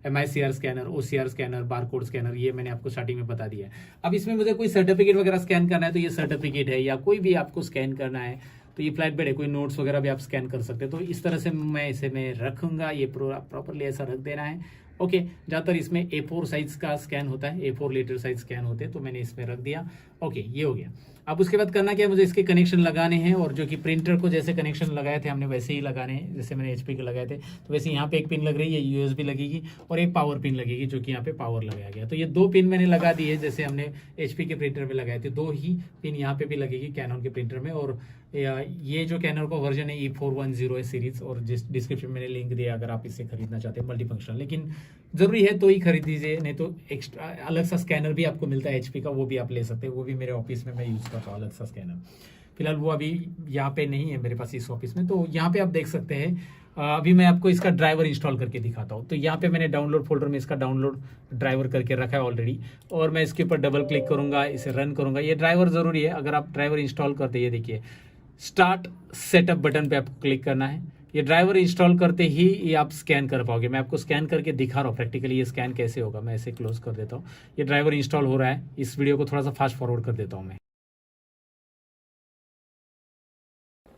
MICR scanner, OCR scanner, barcode scanner, ये मैंने आपको स्टार्टिंग में बता दिया है। अब इसमें मुझे कोई सर्टिफिकेट वगैरह स्कैन करना है तो ये सर्टिफिकेट है, या कोई भी आपको स्कैन करना है तो ये फ्लैट बेड है। कोई नोट्स वगैरह भी आप स्कैन कर सकते हैं। तो इस तरह से मैं इसे रखूंगा, ये प्रॉपरली ऐसा रख देना है। ओके, ज़्यादातर इसमें A4 साइज का स्कैन होता है, A4 लीटर साइज स्कैन होते हैं, तो मैंने इसमें रख दिया। ओके, ये हो गया। अब उसके बाद करना क्या है, मुझे इसके कनेक्शन लगाने हैं और जो कि प्रिंटर को जैसे कनेक्शन लगाए थे हमने वैसे ही लगाने हैं, जैसे मैंने HP के लगाए थे। तो वैसे यहाँ पे एक पिन लग रही है, USB लगेगी और एक पावर पिन लगेगी जो कि यहाँ पे पावर लगाया गया। तो ये 2 पिन मैंने लगा दिए जैसे हमने HP के प्रिंटर में लगाए थे। 2 ही पिन यहाँ पे भी लगेगी कैनन के प्रिंटर में। और ये जो कैनन का वर्जन है E410 है सीरीज, और डिस्क्रिप्शन में मैंने लिंक दिया अगर आप इसे खरीदना चाहते हैं मल्टीफंक्शनल। लेकिन जरूरी है तो ही खरीद दीजिए, नहीं तो एक्स्ट्रा अलग सा स्कैनर भी आपको मिलता है HP का, वो भी आप ले सकते हैं। वो भी मेरे ऑफिस में मैं यूज़ करता हूँ अलग सा स्कैनर। फिलहाल वो अभी यहाँ पे नहीं है मेरे पास इस ऑफिस में। तो यहाँ पे आप देख सकते हैं, अभी मैं आपको इसका ड्राइवर इंस्टॉल करके दिखाता हूँ। तो यहाँ पे मैंने डाउनलोड फोल्डर में इसका डाउनलोड ड्राइवर करके रखा है ऑलरेडी, और मैं इसके ऊपर डबल क्लिक करूँगा, इसे रन करूँगा। ये ड्राइवर ज़रूरी है अगर आप ड्राइवर इंस्टॉल करते, ये देखिए स्टार्ट सेटअप बटन पे आपको क्लिक करना है। ये ड्राइवर इंस्टॉल करते ही ये आप स्कैन कर पाओगे। मैं आपको स्कैन करके दिखा रहा हूँ प्रैक्टिकली ये स्कैन कैसे होगा। मैं इसे क्लोज कर देता हूँ। ये ड्राइवर इंस्टॉल हो रहा है। इस वीडियो को थोड़ा सा फास्ट फॉरवर्ड कर देता हूँ मैं।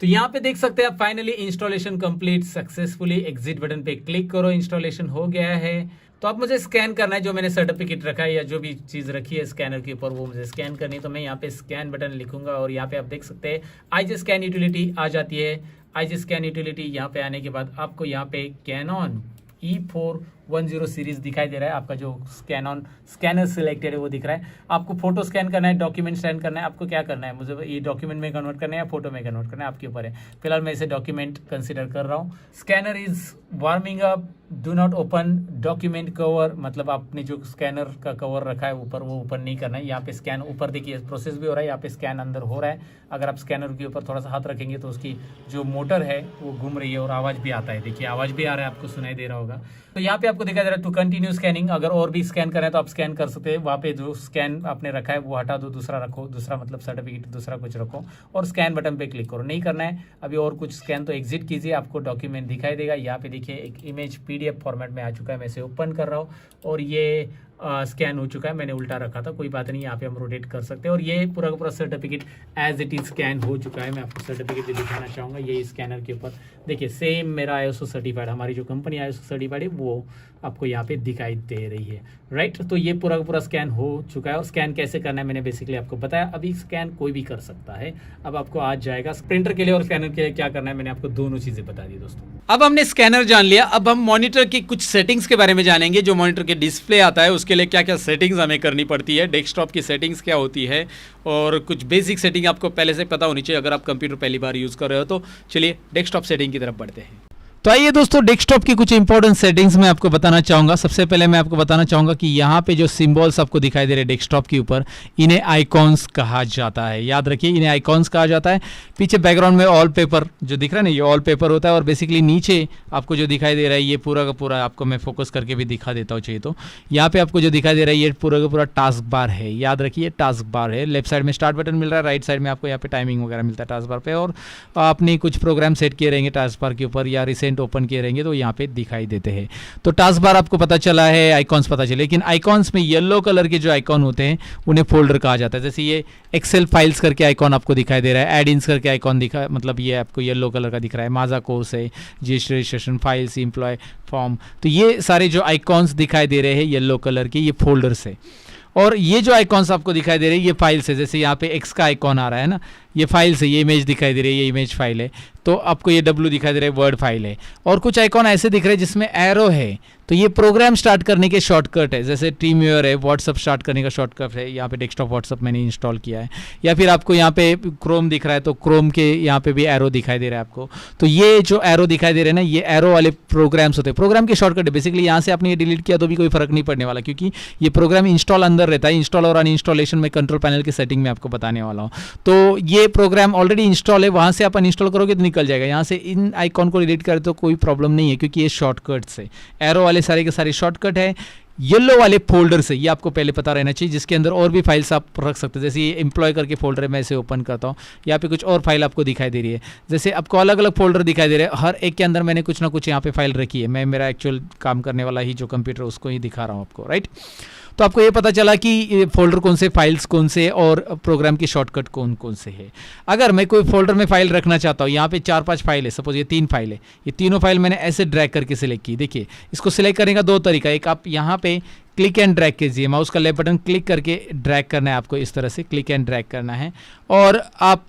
तो यहाँ पे देख सकते हैं आप, finally installation complete successfully. Exit button पे क्लिक करो, इंस्टॉलेशन हो गया है। तो अब मुझे स्कैन करना है, जो मैंने सर्टिफिकेट रखा है या जो भी चीज़ रखी है स्कैनर के ऊपर वो मुझे स्कैन करनी है। तो मैं यहाँ पे स्कैन बटन लिखूंगा और यहाँ पे आप देख सकते हैं आईजी स्कैन यूटिलिटी आ जाती है। आईजी स्कैन यूटिलिटी यहाँ पे आने के बाद आपको यहाँ पे कैनन E410 सीरीज दिखाई दे रहा है। आपका जो कैनन स्कैनर सिलेक्टेड है वो दिख रहा है। आपको फोटो स्कैन करना है, डॉक्यूमेंट स्कैन करना है, आपको क्या करना है, मुझे ये डॉक्यूमेंट में कन्वर्ट करना है या फोटो में कन्वर्ट करना है, आपके ऊपर है। फिलहाल मैं इसे डॉक्यूमेंट कंसिडर कर रहा हूँ। Scanner is warming up, do not open document cover, मतलब आपने जो स्कैनर का कवर रखा है ऊपर वो ओपन नहीं करना है। यहाँ पे स्कैन ऊपर देखिए प्रोसेस भी हो रहा है, यहाँ पे स्कैन अंदर हो रहा है। अगर आप स्कैनर के ऊपर थोड़ा सा हाथ रखेंगे तो उसकी जो मोटर है वो घूम रही है और आवाज़ भी आता है। देखिए आवाज़ भी आ रहा है, आपको सुनाई दे रहा होगा। तो यहाँ पे आपको दिखाई दे रहा है टू कंटिन्यू स्कैनिंग। अगर और भी स्कैन करें तो आप स्कैन कर सकते हैं। वहाँ पे जो स्कैन आपने रखा है वो हटा दो, दूसरा रखो, दूसरा मतलब सर्टिफिकेट दूसरा कुछ रखो और स्कैन बटन पे क्लिक करो। नहीं करना है अभी और कुछ स्कैन, तो एग्जिट कीजिए, आपको डॉक्यूमेंट दिखाई देगा। यहाँ पे देखिए एक इमेज PDF फॉर्मेट में आ चुका है। मैं इसे ओपन कर रहा हूँ और ये स्कैन हो चुका है। मैंने उल्टा रखा था, कोई बात नहीं, यहाँ पे हम रोटेट कर सकते हैं। और ये पूरा का पूरा certificate as it is scan हो चुका है। मैं आपको सर्टिफिकेट भी दिखाना चाहूँगा। ये स्कैनर के ऊपर देखिए सेम मेरा ISO सर्टिफाइड, हमारी जो कंपनी ISO सर्टिफाइड है वो आपको यहाँ पे दिखाई दे रही है, राइट। तो ये पूरा का पूरा स्कैन हो चुका है। और स्कैन कैसे करना है मैंने बेसिकली आपको बताया। अभी स्कैन कोई भी कर सकता है, अब आपको आज जाएगा। प्रिंटर के लिए और स्कैनर के लिए क्या करना है मैंने आपको दोनों चीज़ें बता दी दोस्तों।
अब हमने स्कैनर जान लिया, अब हम मॉनिटर की कुछ सेटिंग्स के बारे में जानेंगे। जो मॉनिटर के डिस्प्ले आता है उसके लिए क्या क्या सेटिंग्स हमें करनी पड़ती है, डेस्कटॉप की सेटिंग्स क्या होती है, और कुछ बेसिक सेटिंग आपको पहले से पता होनी चाहिए अगर आप कंप्यूटर पहली बार यूज़ कर रहे हो। तो चलिए डेस्कटॉप सेटिंग की तरफ बढ़ते हैं। तो आइए दोस्तों, डेस्कटॉप की कुछ इंपॉर्टेंट सेटिंग्स मैं आपको बताना चाहूँगा। सबसे पहले मैं आपको बताना चाहूँगा कि यहाँ पे जो सिंबल्स आपको दिखाई दे रहे हैं डेस्कटॉप के ऊपर, इन्हें आइकॉन्स कहा जाता है। याद रखिए इन्हें आइकॉन्स कहा जाता है। पीछे बैकग्राउंड में वॉलपेपर जो दिख रहा है ना, ये वॉलपेपर होता है। और बेसिकली नीचे आपको जो दिखाई दे रहा है ये पूरा का पूरा, आपको मैं फोकस करके भी दिखा देता हूँ चाहिए तो। यहाँ पे आपको जो दिखाई दे रहा है ये पूरा का पूरा टास्क बार है। याद रखिए टास्क बार है। लेफ्ट साइड में स्टार्ट बटन मिल रहा है, राइट साइड में आपको यहाँ पे टाइमिंग वगैरह मिलता है टास्क बार पे। और आपने कुछ प्रोग्राम सेट किए रहेंगे टास्क बार के ऊपर या रिसेंट ओपन किए रहेंगे तो यहाँ पे दिखाई देते हैं। तो टास्क बार आपको पता चला है, आइकॉन्स पता चले। लेकिन आइकॉन्स में येलो कलर के जो आइकॉन होते हैं उन्हें फोल्डर कहा जाता है। जैसे ये एक्सेल फाइल्स करके आइकॉन आपको दिखाई दे रहा है, एड-इन्स करके आइकॉन दिखा, मतलब ये आपको येलो कलर का दिख रहा है। माजा कोर्स है, GST registration files, employ form, तो ये सारे जो आइकॉन्स दिखाई दे रहे हैं येलो कलर के, ये फोल्डर्स है। और ये जो आइकॉन्स आपको दिखाई दे रहे हैं ये फाइल्स है। जैसे यहाँ पे एक्स का आइकॉन आ रहा है ना, ये फाइल्स है, ये इमेज दिखाई दे रही है, ये इमेज फाइल है। तो आपको ये W दिखाई दे रहा है, वर्ड फाइल है। और कुछ आइकॉन ऐसे दिख रहे हैं जिसमें एरो है, तो ये प्रोग्राम स्टार्ट करने के शॉर्टकट है। जैसे टीमव्यूअर है, व्हाट्सअप स्टार्ट करने का शॉर्टकट है। यहाँ पे डेस्कटॉप व्हाट्सअप मैंने इंस्टॉल किया है। या फिर आपको यहाँ पे क्रोम दिख रहा है तो क्रोम के यहाँ पे भी एरो दिखाई दे रहा है आपको। तो ये जो एरो दिखाई दे रहे हैं ना, ये एरो वाले प्रोग्राम्स होते हैं, प्रोग्राम के शॉर्टकट है। बेसिकली यहाँ से आपने ये डिलीट किया तो भी कोई फर्क नहीं पड़ने वाला, क्योंकि ये प्रोग्राम इंस्टॉल अंदर रहता है। इंस्टॉल और अनइंस्टॉलेशन में कंट्रोल पैनल की सेटिंग में आपको बताने वाला हूँ। तो ये प्रोग्राम ऑलरेडी इंस्टॉल है, वहाँ से आप अनइंस्टॉल करोगे तो निकल जाएगा। यहाँ से इन आइकॉन को डिलीट करें तो कोई प्रॉब्लम नहीं है, क्योंकि ये शॉर्टकट्स है। एरो वाले सारे के सारे शॉर्टकट है। येलो वाले फोल्डर से, ये आपको पहले पता रहना चाहिए, जिसके अंदर और भी फाइल्स आप रख सकते हैं। जैसे ये एम्प्लॉय करके फोल्डर है, मैं इसे ओपन करता हूँ। यहाँ पे कुछ और फाइल आपको दिखाई दे रही है। जैसे आपको अलग अलग फोल्डर दिखाई दे रहे हैं, हर एक के अंदर मैंने कुछ ना कुछ यहाँ पे फाइल रखी है। मैं मेरा एक्चुअल काम करने वाला ही जो कंप्यूटर उसको ही दिखा रहा हूँ आपको, राइट। तो आपको ये पता चला कि फोल्डर कौन से, फाइल्स कौन से और प्रोग्राम की शॉर्टकट कौन कौन से है। अगर मैं कोई फोल्डर में फाइल रखना चाहता हूँ, यहाँ पे 4-5 फाइल है, सपोज ये 3 फाइल है, ये तीनों फाइल मैंने ऐसे ड्रैग करके सिलेक्ट की। देखिए इसको सिलेक्ट करने का 2 तरीका, एक आप यहाँ पे क्लिक एंड ड्रैग कीजिए, माउस का लेफ्ट बटन क्लिक करके ड्रैग करना है आपको, इस तरह से क्लिक एंड ड्रैग करना है, और आप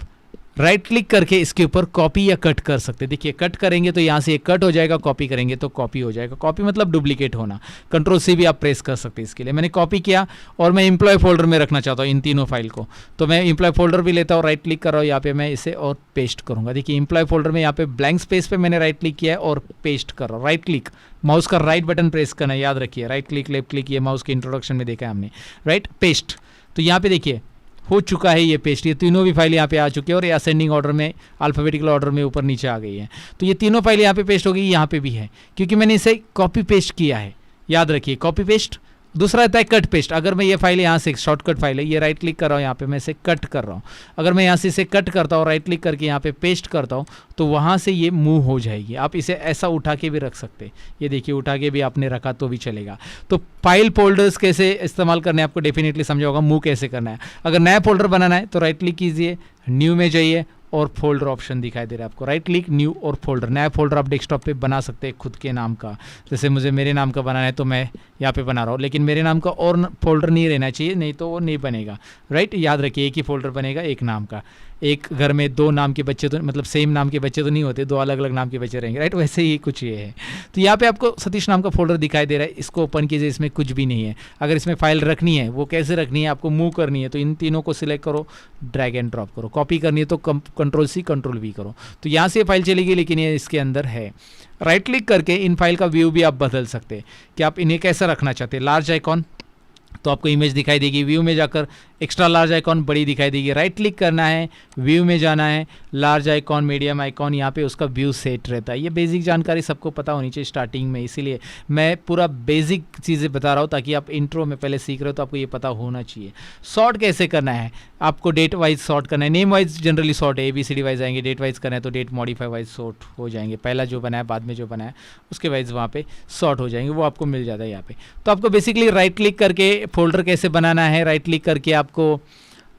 राइट क्लिक करके इसके ऊपर कॉपी या कट कर सकते हैं। देखिए कट करेंगे तो यहाँ से ये कट हो जाएगा, कॉपी करेंगे तो कॉपी हो जाएगा। कॉपी मतलब डुप्लीकेट होना, कंट्रोल सी भी आप प्रेस कर सकते हैं। इसके लिए मैंने कॉपी किया और मैं एम्प्लॉय फोल्डर में रखना चाहता हूँ इन तीनों फाइल को, तो मैं एम्प्लॉय फोल्डर भी लेता हूँ, राइट क्लिक कर रहा हूँ यहाँ पे, मैं इसे और पेस्ट करूँगा। देखिए एम्प्लॉय फोल्डर में यहाँ पे ब्लैंक स्पेस पे मैंने राइट क्लिक किया है और पेस्ट कर रहा हूँ। राइट क्लिक, माउस का राइट बटन प्रेस करना है, याद रखिए, राइट क्लिक लेफ्ट क्लिक, ये माउस के इंट्रोडक्शन में देखा है हमने, राइट। पेस्ट, तो यहाँ पे देखिए हो चुका है ये पेस्ट, ये तीनों भी फाइल यहाँ पे आ चुकी है और ये असेंडिंग ऑर्डर में, अल्फाबेटिकल ऑर्डर में ऊपर नीचे आ गई है। तो ये तीनों फाइल यहाँ पे पेस्ट हो गई, यहाँ पे भी है, क्योंकि मैंने इसे कॉपी पेस्ट किया है। याद रखिए कॉपी पेस्ट। दूसरा रहता है कट पेस्ट। अगर मैं ये फाइल यहाँ से, शॉर्टकट फाइल है, ये राइट क्लिक कर रहा हूँ यहाँ पे, मैं इसे कट कर रहा हूँ। अगर मैं यहाँ से इसे कट करता हूँ, राइट क्लिक करके यहाँ पे पेस्ट करता हूँ, तो वहाँ से ये मूव हो जाएगी। आप इसे ऐसा उठा के भी रख सकते हैं, ये देखिए उठा के भी आपने रखा तो भी चलेगा। तो फाइल फोल्डर्स कैसे इस्तेमाल करने आपको डेफिनेटली समझा होगा, मूव कैसे करना है। अगर नया फोल्डर बनाना है तो राइट क्लिक कीजिए, न्यू में जाइए और फोल्डर ऑप्शन दिखाई दे रहा है आपको, राइट क्लिक, न्यू और फोल्डर। नया फोल्डर आप डेस्कटॉप पे बना सकते हैं खुद के नाम का, जैसे मुझे मेरे नाम का बनाना है तो मैं यहाँ पे बना रहा हूँ, लेकिन मेरे नाम का और फोल्डर नहीं रहना चाहिए, नहीं तो वो नहीं बनेगा, राइट। याद रखिए एक ही फोल्डर बनेगा एक नाम का। एक घर में 2 नाम के बच्चे तो, मतलब सेम नाम के बच्चे तो नहीं होते, 2 अलग अलग नाम के बच्चे रहेंगे, राइट। वैसे ही कुछ ये है। तो यहाँ पे आपको सतीश नाम का फोल्डर दिखाई दे रहा है, इसको ओपन कीजिए, इसमें कुछ भी नहीं है। अगर इसमें फाइल रखनी है, वो कैसे रखनी है, आपको मूव करनी है, तो इन तीनों को सिलेक्ट करो, ड्रैग एंड ड्रॉप करो। कॉपी करनी है तो कंट्रोल सी कंट्रोल वी करो, तो यहाँ से फाइल चलेगी, लेकिन ये इसके अंदर है। राइट क्लिक करके इन फाइल का व्यू भी आप बदल सकते हैं कि आप इन्हें कैसा रखना चाहते हैं। लार्ज आइकॉन तो आपको इमेज दिखाई देगी, व्यू में जाकर एक्स्ट्रा लार्ज आइकॉन बड़ी दिखाई देगी। राइट क्लिक करना है, व्यू में जाना है, लार्ज आइकॉन, मीडियम आइकॉन, यहाँ पे उसका व्यू सेट रहता है। ये बेसिक जानकारी सबको पता होनी चाहिए स्टार्टिंग में, इसीलिए मैं पूरा बेसिक चीज़ें बता रहा हूँ, ताकि आप इंट्रो में पहले सीख रहे हो तो आपको ये पता होना चाहिए। सॉर्ट कैसे करना है, आपको डेट वाइज सॉर्ट करना है, नेम वाइज जनरली सॉर्ट है, ABCD वाइज आएंगे, डेट वाइज करना है तो डेट मॉडिफाई वाइज सॉर्ट हो जाएंगे, पहला जो बनाया बाद में जो बनाया उसके वाइज वहाँ पे सॉर्ट हो जाएंगे, वो आपको मिल जाता है यहाँ पे। तो आपको बेसिकली राइट क्लिक करके फोल्डर कैसे बनाना है, राइट क्लिक करके आपको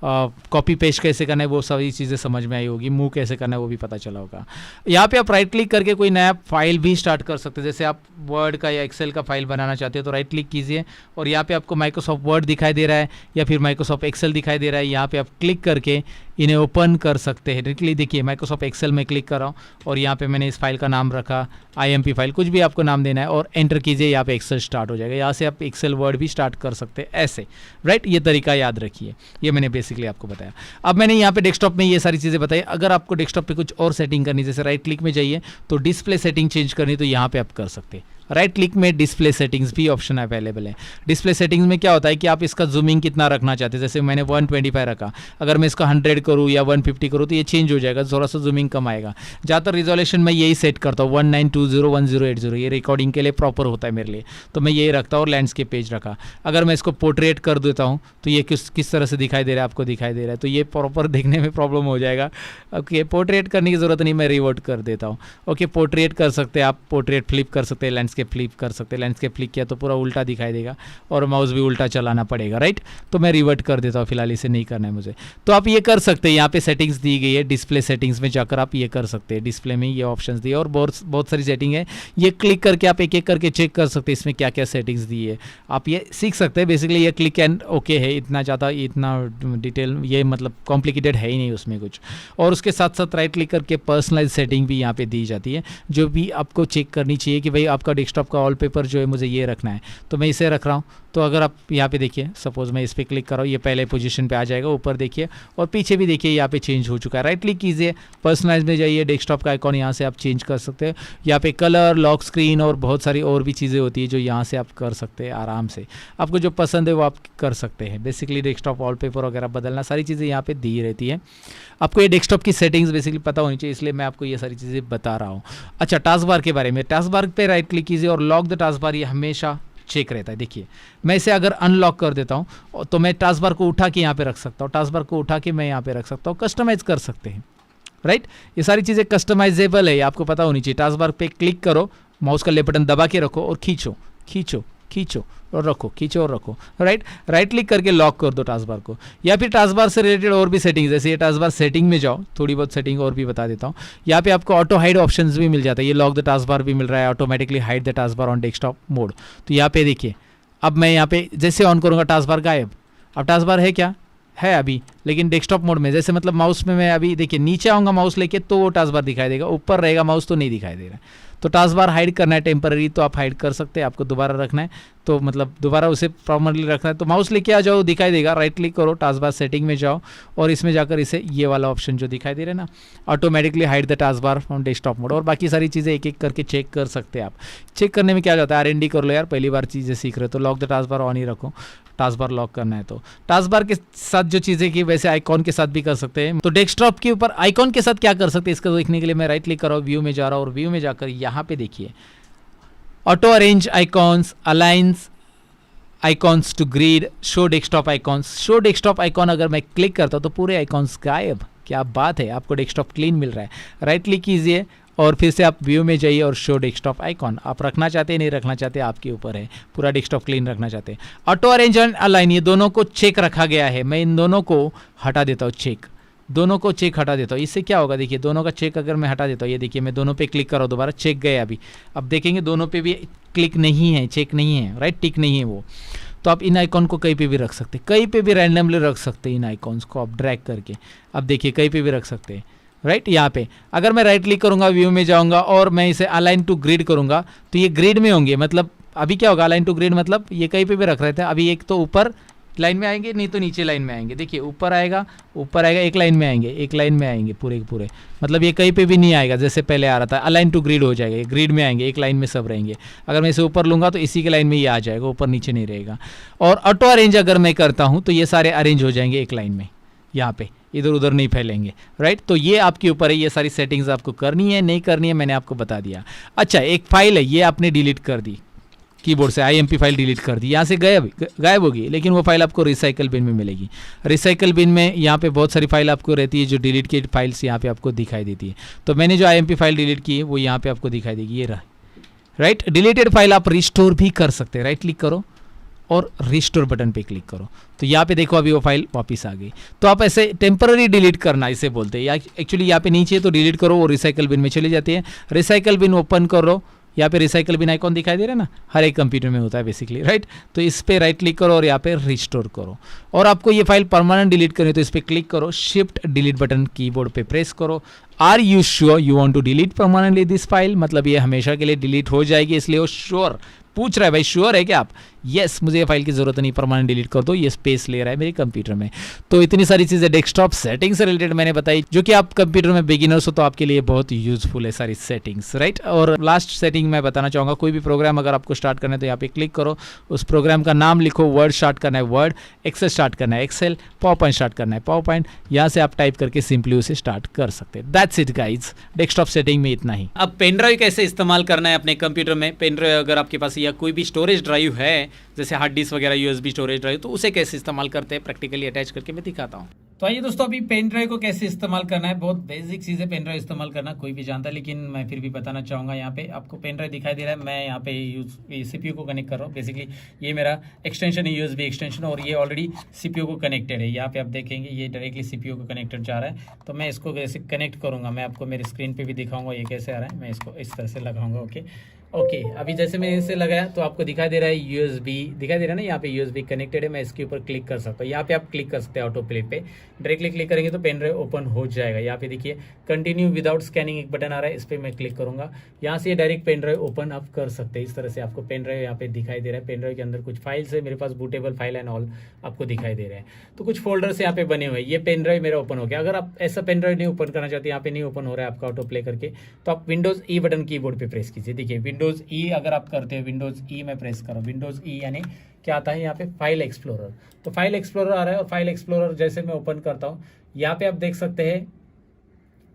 कॉपी पेस्ट कैसे करना है, वो सभी चीज़ें समझ में आई होगी। मूव कैसे करना है वो भी पता चला होगा। यहाँ पे आप राइट क्लिक करके कोई नया फाइल भी स्टार्ट कर सकते हैं, जैसे आप वर्ड का या एक्सेल का फाइल बनाना चाहते हो तो राइट क्लिक कीजिए और यहाँ पे आपको माइक्रोसॉफ्ट वर्ड दिखाई दे रहा है या फिर माइक्रोसॉफ्ट एक्सेल दिखाई दे रहा है, यहाँ पे आप क्लिक करके इन्हें ओपन कर सकते हैं। डायरेक्टली देखिए माइक्रोसॉफ्ट एक्सेल में क्लिक कर रहा हूँ और यहाँ पे मैंने इस फाइल का नाम रखा IMP फाइल, कुछ भी आपको नाम देना है और एंटर कीजिए, यहाँ पे एक्सेल स्टार्ट हो जाएगा। यहाँ से आप एक्सेल वर्ड भी स्टार्ट कर सकते हैं ऐसे, राइट। ये तरीका याद रखिए, ये मैंने बेसिकली आपको बताया। अब मैंने यहाँ पे डेस्कटॉप में ये सारी चीज़ें बताई। अगर आपको डेस्कटॉप पे कुछ और सेटिंग करनी, जैसे राइट क्लिक में जाइए तो डिस्प्ले सेटिंग चेंज करनी, तो यहाँ पे आप कर सकते हैं। राइट क्लिक में डिस्प्ले सेटिंग्स भी ऑप्शन अवेलेबल है। डिस्प्ले सेटिंग्स में क्या होता है कि आप इसका जूमिंग कितना रखना चाहते हैं, जैसे मैंने 125 रखा, अगर मैं इसका 100 करूँ या 150 करूँ तो ये चेंज हो जाएगा, थोड़ा सा जूमिंग कम आएगा। ज़्यादातर रिजोल्यूशन मैं यही सेट करता हूँ 19201080, ये रिकॉर्डिंग के लिए प्रॉपर होता है मेरे लिए, तो मैं यही रखता हूँ और लैंडस्केप पेज रखा। अगर मैं इसको पोर्ट्रेट कर देता हूँ तो ये किस तरह से दिखाई दे रहा है, आपको दिखाई दे रहा है, तो ये प्रॉपर देखने में प्रॉब्लम हो जाएगा। ओके, पोर्ट्रेट करने की ज़रूरत नहीं, मैं रिवर्ट कर देता हूँ। ओके, पोर्ट्रेट कर सकते हैं आप, पोर्ट्रेट फ्लिप कर सकते हैं, लैंडस्केप फ्लिप कर सकते हैं। लैंडस्केप क्लिक किया तो पूरा उल्टा दिखाई देगा और माउस भी उल्टा चलाना पड़ेगा, राइट। तो मैं रिवर्ट कर देता हूँ, फिलहाल इसे नहीं करना है मुझे। तो आप ये कर सकते हैं, यहाँ पे सेटिंग्स दी गई है, डिस्प्ले सेटिंग्स में जाकर आप ये कर सकते हैं। डिस्प्ले में ये ऑप्शंस दिए और बहुत सारी सेटिंग है, ये क्लिक करके आप एक एक करके चेक कर सकते हैं इसमें क्या क्या सेटिंग्स दी है, आप ये सीख सकते हैं। बेसिकली ये क्लिक एंड ओके है, इतना ज़्यादा इतना डिटेल ये मतलब कॉम्प्लिकेटेड है ही नहीं उसमें कुछ। और उसके साथ साथ राइट क्लिक करके पर्सनलाइज सेटिंग भी यहाँ पे दी जाती है, जो भी आपको चेक करनी चाहिए कि भाई आपका डेस्कटॉप का वॉलपेपर जो है मुझे ये रखना है, तो मैं इसे रख रहा हूँ। तो अगर आप यहाँ पे देखिए, सपोज मैं इस पर क्लिक कर रहा हूँ, ये पहले पोजीशन पे आ जाएगा, ऊपर देखिए और पीछे भी देखिए यहाँ पे चेंज हो चुका है। राइट क्लिक कीजिए, पर्सनलाइज में जाइए, डेस्कटॉप का आइकॉन यहाँ से आप चेंज कर सकते हैं। यहाँ पे कलर, लॉक स्क्रीन और बहुत सारी और भी चीज़ें होती है जो यहाँ से आप कर सकते हैं आराम से। आपको जो पसंद है वो आप कर सकते हैं। बेसिकली डेस्कटॉप वॉलपेपर वगैरह बदलना, सारी चीज़ें यहाँ पे दी रहती है। आपको ये डेस्कटॉप की सेटिंग्स बेसिकली पता होनी चाहिए, इसलिए मैं आपको ये सारी चीज़ें बता रहा हूँ। अच्छा, टास्क बार के बारे में, टास्क बार पे राइट क्लिक कीजिए और लॉक द टास्क बार, ये हमेशा चेक रहता है। देखिए मैं इसे अगर अनलॉक कर देता हूँ तो मैं टास्क बार को उठा के यहाँ पे रख सकता हूँ, टास्क बार को उठा के मैं यहाँ पे रख सकता हूँ, कस्टमाइज कर सकते हैं, राइट। ये सारी चीज़ें कस्टमाइजेबल है, आपको पता होनी चाहिए। टास्क बार पे क्लिक करो, माउस का लेफ्ट बटन दबा के रखो और खींचो खींचो खींचो और रखो, खींचो और रखो, राइट क्लिक करके लॉक कर दो टास्क बार को। या फिर टास्क बार से रिलेटेड और भी सेटिंग, जैसे ये टास्क बार सेटिंग में जाओ, थोड़ी बहुत सेटिंग और भी बता देता हूँ। यहाँ पे आपको ऑटो हाइड ऑप्शंस भी मिल जाता है, ये लॉक द टास्क बार भी मिल रहा है, automatically hide the task bar on desktop mode. तो यहाँ पे देखिए, अब मैं यहाँ पे जैसे ऑन करूँगा टास्क बार गायब। अब टास्क बार है क्या है अभी, लेकिन डेस्कटॉप मोड में, जैसे मतलब माउस में मैं अभी देखिए नीचे आऊँगा माउस लेके तो वो टास्क बार दिखाई देगा, ऊपर रहेगा माउस तो नहीं दिखाई दे रहा है। तो टास्क बार हाइड करना है टेम्पररी तो आप हाइड कर सकते हैं, आपको दोबारा रखना है तो मतलब दोबारा उसे परमानेंटली रखना है तो माउस लेके आ जाओ, दिखाई देगा, राइट क्लिक करो, टास्क बार सेटिंग में जाओ और इसमें जाकर इसे ये वाला ऑप्शन जो दिखाई दे रहा है ना, automatically hide the task bar from desktop mode, और बाकी सारी चीज़ें एक एक करके चेक कर सकते हैं आप। चेक करने में क्या जाता है, R&D कर लो यार, पहली बार चीज़ें सीख रहे हो तो lock the task bar on ही रखो, टास्क बार लॉक करना है तो टास्क बार के साथ जो चीज़ें की वैसे आइकॉन के साथ भी कर सकते हैं। तो डेस्कटॉप के ऊपर आइकॉन के साथ क्या कर सकते हैं इसको देखने के लिए मैं राइट क्लिक कर रहा हूँ, व्यू में जा रहा हूँ और व्यू में जाकर यहाँ पे देखिए ऑटो अरेंज आइकॉन्स, अलाइंस icons to grid, show desktop icons. Show desktop icon अगर मैं क्लिक करता हूँ तो पूरे आइकॉन्स गायब, क्या बात है, आपको डेस्कटॉप क्लीन मिल रहा है। राइट क्लिक कीजिए और फिर से आप व्यू में जाइए और शो डेस्कटॉप आइकॉन, आप रखना चाहते हैं नहीं रखना चाहते आपके ऊपर है, पूरा डेस्कटॉप क्लीन रखना चाहते हैं। ऑटो अरेंज एंड अलाइन ये दोनों को चेक रखा गया है, मैं इन दोनों को हटा देता हूँ, चेक दोनों को चेक हटा देता हूँ। इससे क्या होगा देखिए, दोनों का चेक अगर मैं हटा देता हूँ, ये देखिए मैं दोनों पे क्लिक कर रहा हूँ, दोबारा चेक गए अभी, अब देखेंगे दोनों पे भी क्लिक नहीं है, चेक नहीं है, राइट टिक नहीं है वो। तो आप इन आइकॉन को कहीं पे भी रख सकते हैं, कहीं पे भी रैंडमली रख सकते हैं इन आइकॉन्स को आप ड्रैग करके, अब देखिए कहीं पे भी रख सकते हैं, राइट यहाँ पे अगर मैं राइट क्लिक करूँगा व्यू में जाऊँगा और मैं इसे अलाइन टू ग्रिड करूँगा तो ये ग्रिड में होंगे, मतलब अभी क्या होगा अलाइन टू ग्रिड मतलब ये कहीं पे भी रख रहे थे, अभी एक तो ऊपर लाइन में आएंगे नहीं तो नीचे लाइन में आएंगे, देखिए ऊपर आएगा एक लाइन में आएंगे, एक लाइन में आएंगे पूरे के पूरे, मतलब ये कहीं पे भी नहीं आएगा जैसे पहले आ रहा था, अलाइन टू ग्रिड हो जाएगा, ग्रिड में आएंगे, एक लाइन में सब रहेंगे। अगर मैं इसे ऊपर लूँगा तो इसी के लाइन में ये आ जाएगा, ऊपर नीचे नहीं रहेगा। और ऑटो अरेंज अगर मैं करता हूँ तो ये सारे अरेंज हो जाएंगे एक लाइन में, यहाँ पे इधर उधर नहीं फैलेंगे, राइट। तो ये आपके ऊपर है, ये सारी सेटिंग्स आपको करनी है नहीं करनी है मैंने आपको बता दिया। अच्छा एक फाइल है, ये आपने डिलीट कर दी कीबोर्ड से, IMP फाइल डिलीट कर दी, यहाँ से गायब होगी, लेकिन वो फाइल आपको रिसाइकल बिन में मिलेगी। रिसाइकल बिन में यहाँ पे बहुत सारी फाइल आपको रहती है जो डिलीट की फाइल्स यहाँ पे आपको दिखाई देती है। तो मैंने जो IMP फाइल डिलीट की है वो यहाँ पे आपको दिखाई देगी, ये रहा, राइट। डिलीटेड फाइल आप रिस्टोर भी कर सकते हैं, राइट क्लिक करो और रिस्टोर बटन पे क्लिक करो तो यहाँ पे देखो अभी वो फाइल वापस आ गई। तो आप ऐसे टेम्पररी डिलीट करना इसे बोलते हैं, या एक्चुअली यहाँ पे नीचे तो डिलीट करो और रिसाइकल बिन में चली जाती है। रिसाइकल बिन ओपन करो, यहाँ पे रिसाइकल बिन आइकॉन दिखाई दे रहा है ना, हर एक कंप्यूटर में होता है बेसिकली, राइट। तो इस पे राइट क्लिक करो और यहाँ पे रिस्टोर करो। और आपको ये फाइल परमानेंट डिलीट करनी है तो इस पर क्लिक करो, शिफ्ट डिलीट बटन कीबोर्ड पे प्रेस करो। Are you sure you want to delete permanently this file, मतलब ये हमेशा के लिए डिलीट हो जाएगी, इसलिए वो श्योर पूछ रहा है, भाई श्योर है क्या आप, यस मुझे ये फाइल की ज़रूरत नहीं, परमानेंट डिलीट कर दो, ये स्पेस ले रहा है मेरे कंप्यूटर में। तो इतनी सारी चीज़ें डेस्कटॉप सेटिंग से रिलेटेड मैंने बताई, जो कि आप कंप्यूटर में बिगिनर्स हो तो आपके लिए बहुत यूजफुल है सारी सेटिंग्स, राइट। और लास्ट सेटिंग मैं बताना चाहूँगा, कोई भी प्रोग्राम अगर आपको स्टार्ट करना है तो यहाँ पे क्लिक करो, उस प्रोग्राम का नाम लिखो, वर्ड स्टार्ट करना है वर्ड, एक्सेल स्टार्ट करना है एक्सेल, पावर पॉइंट स्टार्ट करना है पावर पॉइंट, यहाँ से आप टाइप करके सिंपली उसे स्टार्ट कर सकते हैं। That's it guys, desktop setting में इतना ही।
अब पेन ड्राइव कैसे इस्तेमाल करना है अपने कंप्यूटर में, पेन ड्राइव अगर आपके पास या कोई भी स्टोरेज ड्राइव है जैसे हार्ड डिस्क वगैरह USB स्टोरेज ड्राइव, तो उसे कैसे इस्तेमाल करते हैं प्रैक्टिकली अटैच करके मैं दिखाता हूँ। तो आइए दोस्तों, अभी पेन ड्राइव को कैसे इस्तेमाल करना है, बहुत बेसिक चीज़ है पेन ड्राइव इस्तेमाल करना, कोई भी जानता है, लेकिन मैं फिर भी बताना चाहूँगा। यहाँ पे आपको पेन ड्राइव दिखाई दे रहा है, मैं यहाँ पे CPU को कनेक्ट कर रहा हूँ। बेसिकली ये मेरा एक्सटेंशन है, USB एक्सटेंशन, और ये ऑलरेडी CPU को कनेक्टेड है। यहाँ पे आप देखेंगे ये डायरेक्टली CPU को कनेक्टेड जा रहा है। तो मैं इसको कैसे कनेक्ट करूँगा मैं आपको मेरी स्क्रीन पर भी दिखाऊँगा ये कैसे आ रहा है। मैं इसको इस तरह से लगाऊंगा, ओके। अभी जैसे मैंने इसे लगाया तो आपको दिखाई दे रहा है USB दिखाई दे रहा है ना, यहाँ पे USB कनेक्टेड है। मैं इसके ऊपर क्लिक कर सकता हूँ, यहाँ पे आप क्लिक कर सकते हैं ऑटो प्ले पे, डायरेक्टली क्लिक करेंगे तो पेन ड्राइव ओपन हो जाएगा। यहाँ पे देखिए कंटिन्यू विदाउट स्कैनिंग एक बटन आ रहा है, इस पर मैं क्लिक करूंगा, यहाँ से डायरेक्ट पेन ड्राइव ओपन आप कर सकते हैं। इस तरह से आपको पेन ड्राइव यहाँ पे दिखाई दे रहा है। पेन ड्राइव के अंदर कुछ फाइल्स है, मेरे पास बूटेबल फाइल एंड ऑल आपको दिखाई दे रहे हैं। तो कुछ फोल्डर्स यहाँ पे बने हुए हैं, ये पेन ड्राइव मेरा ओपन हो गया। अगर आप ऐसा पेन ड्राइव नहीं ओपन करना चाहते, यहाँ पे नहीं ओपन हो रहा है आपका ऑटो प्ले करके, तो आप विंडोज ई बटन कीबोर्ड पे प्रेस कीजिए। देखिए विंडोज ई अगर आप करते हैं, विंडोज ई में प्रेस करो, विंडोज ई यानी क्या आता है यहाँ पे फाइल एक्सप्लोरर। तो फाइल एक्सप्लोरर आ रहा है, और फाइल एक्सप्लोरर जैसे मैं ओपन करता हूँ, यहाँ पे आप देख सकते हैं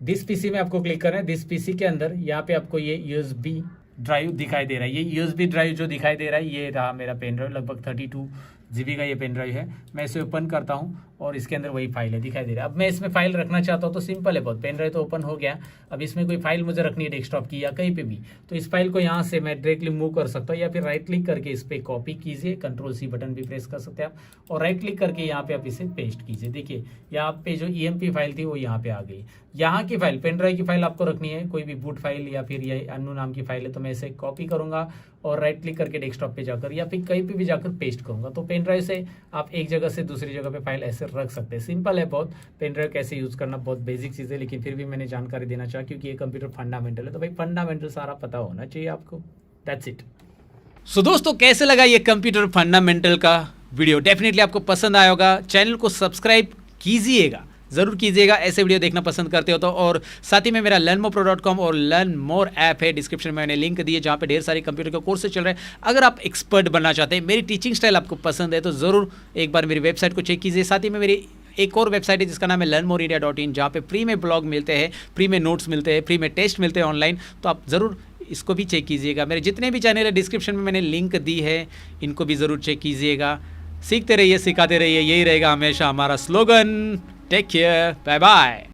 दिस पीसी में आपको क्लिक करना है। दिस पीसी के अंदर यहाँ पे आपको ये USB ड्राइव दिखाई दे रहा है। ये USB ड्राइव जो दिखाई दे रहा है ये रहा मेरा पेन ड्राइव, लगभग 32 GB का ये पेन ड्राइव है। मैं इसे ओपन करता हूँ और इसके अंदर वही फाइल है, दिखाई दे रहा है। अब मैं इसमें फाइल रखना चाहता हूँ तो सिंपल है बहुत, पेन ड्राइव तो ओपन हो गया। अब इसमें कोई फाइल मुझे रखनी है डेस्कटॉप की या कहीं पे भी, तो इस फाइल को यहाँ से मैं डायरेक्टली मूव कर सकता हूँ, या फिर राइट क्लिक करके इस पर कॉपी कीजिए, Ctrl+C बटन भी प्रेस कर सकते हैं आप, और राइट क्लिक करके यहाँ पे आप इसे पेस्ट कीजिए। देखिए यहाँ पे जो EMP फाइल थी वो यहाँ पे आ गई। यहाँ की फाइल, पेन ड्राइव की फाइल आपको रखनी है, कोई भी बूट फाइल या फिर ये अन्नू नाम की फाइल है, तो मैं इसे कॉपी करूंगा और राइट क्लिक करके डेस्कटॉप पे जाकर या फिर कहीं पे भी जाकर पेस्ट करूंगा। तो पेन ड्राइव से आप एक जगह से दूसरी जगह पे फाइल ऐसे रख सकते हैं। सिंपल है बहुत, पेन ड्राइव कैसे यूज करना बहुत बेसिक चीज़ है, लेकिन फिर भी मैंने जानकारी देना चाहा क्योंकि ये कंप्यूटर फंडामेंटल है, तो भाई फंडामेंटल सारा पता होना चाहिए आपको। That's it. सो दोस्तों, कैसे लगा ये कंप्यूटर फंडामेंटल का वीडियो? डेफिनेटली आपको पसंद आया होगा। चैनल को सब्सक्राइब कीजिएगा, ज़रूर कीजिएगा ऐसे वीडियो देखना पसंद करते हो तो। और साथ ही में मेरा learnmore.com और LearnMore ऐप है, डिस्क्रिप्शन में मैंने लिंक दी है जहाँ पे ढेर सारे कंप्यूटर के कोर्सेज चल रहे हैं। अगर आप एक्सपर्ट बनना चाहते हैं, मेरी टीचिंग स्टाइल आपको पसंद है, तो ज़रूर एक बार मेरी वेबसाइट को चेक कीजिए। साथ ही में मेरी एक और वेबसाइट है जिसका नाम है learnmoreindia.in, जहाँ पे फ्री में ब्लॉग मिलते हैं, फ्री में नोट्स मिलते हैं, फ्री में टेस्ट मिलते हैं ऑनलाइन, तो आप ज़रूर इसको भी चेक कीजिएगा। मेरे जितने भी चैनल है डिस्क्रिप्शन में मैंने लिंक दी है, इनको भी ज़रूर चेक कीजिएगा। सीखते रहिए, सिखाते रहिए, यही रहेगा हमेशा हमारा slogan. Take care, bye bye.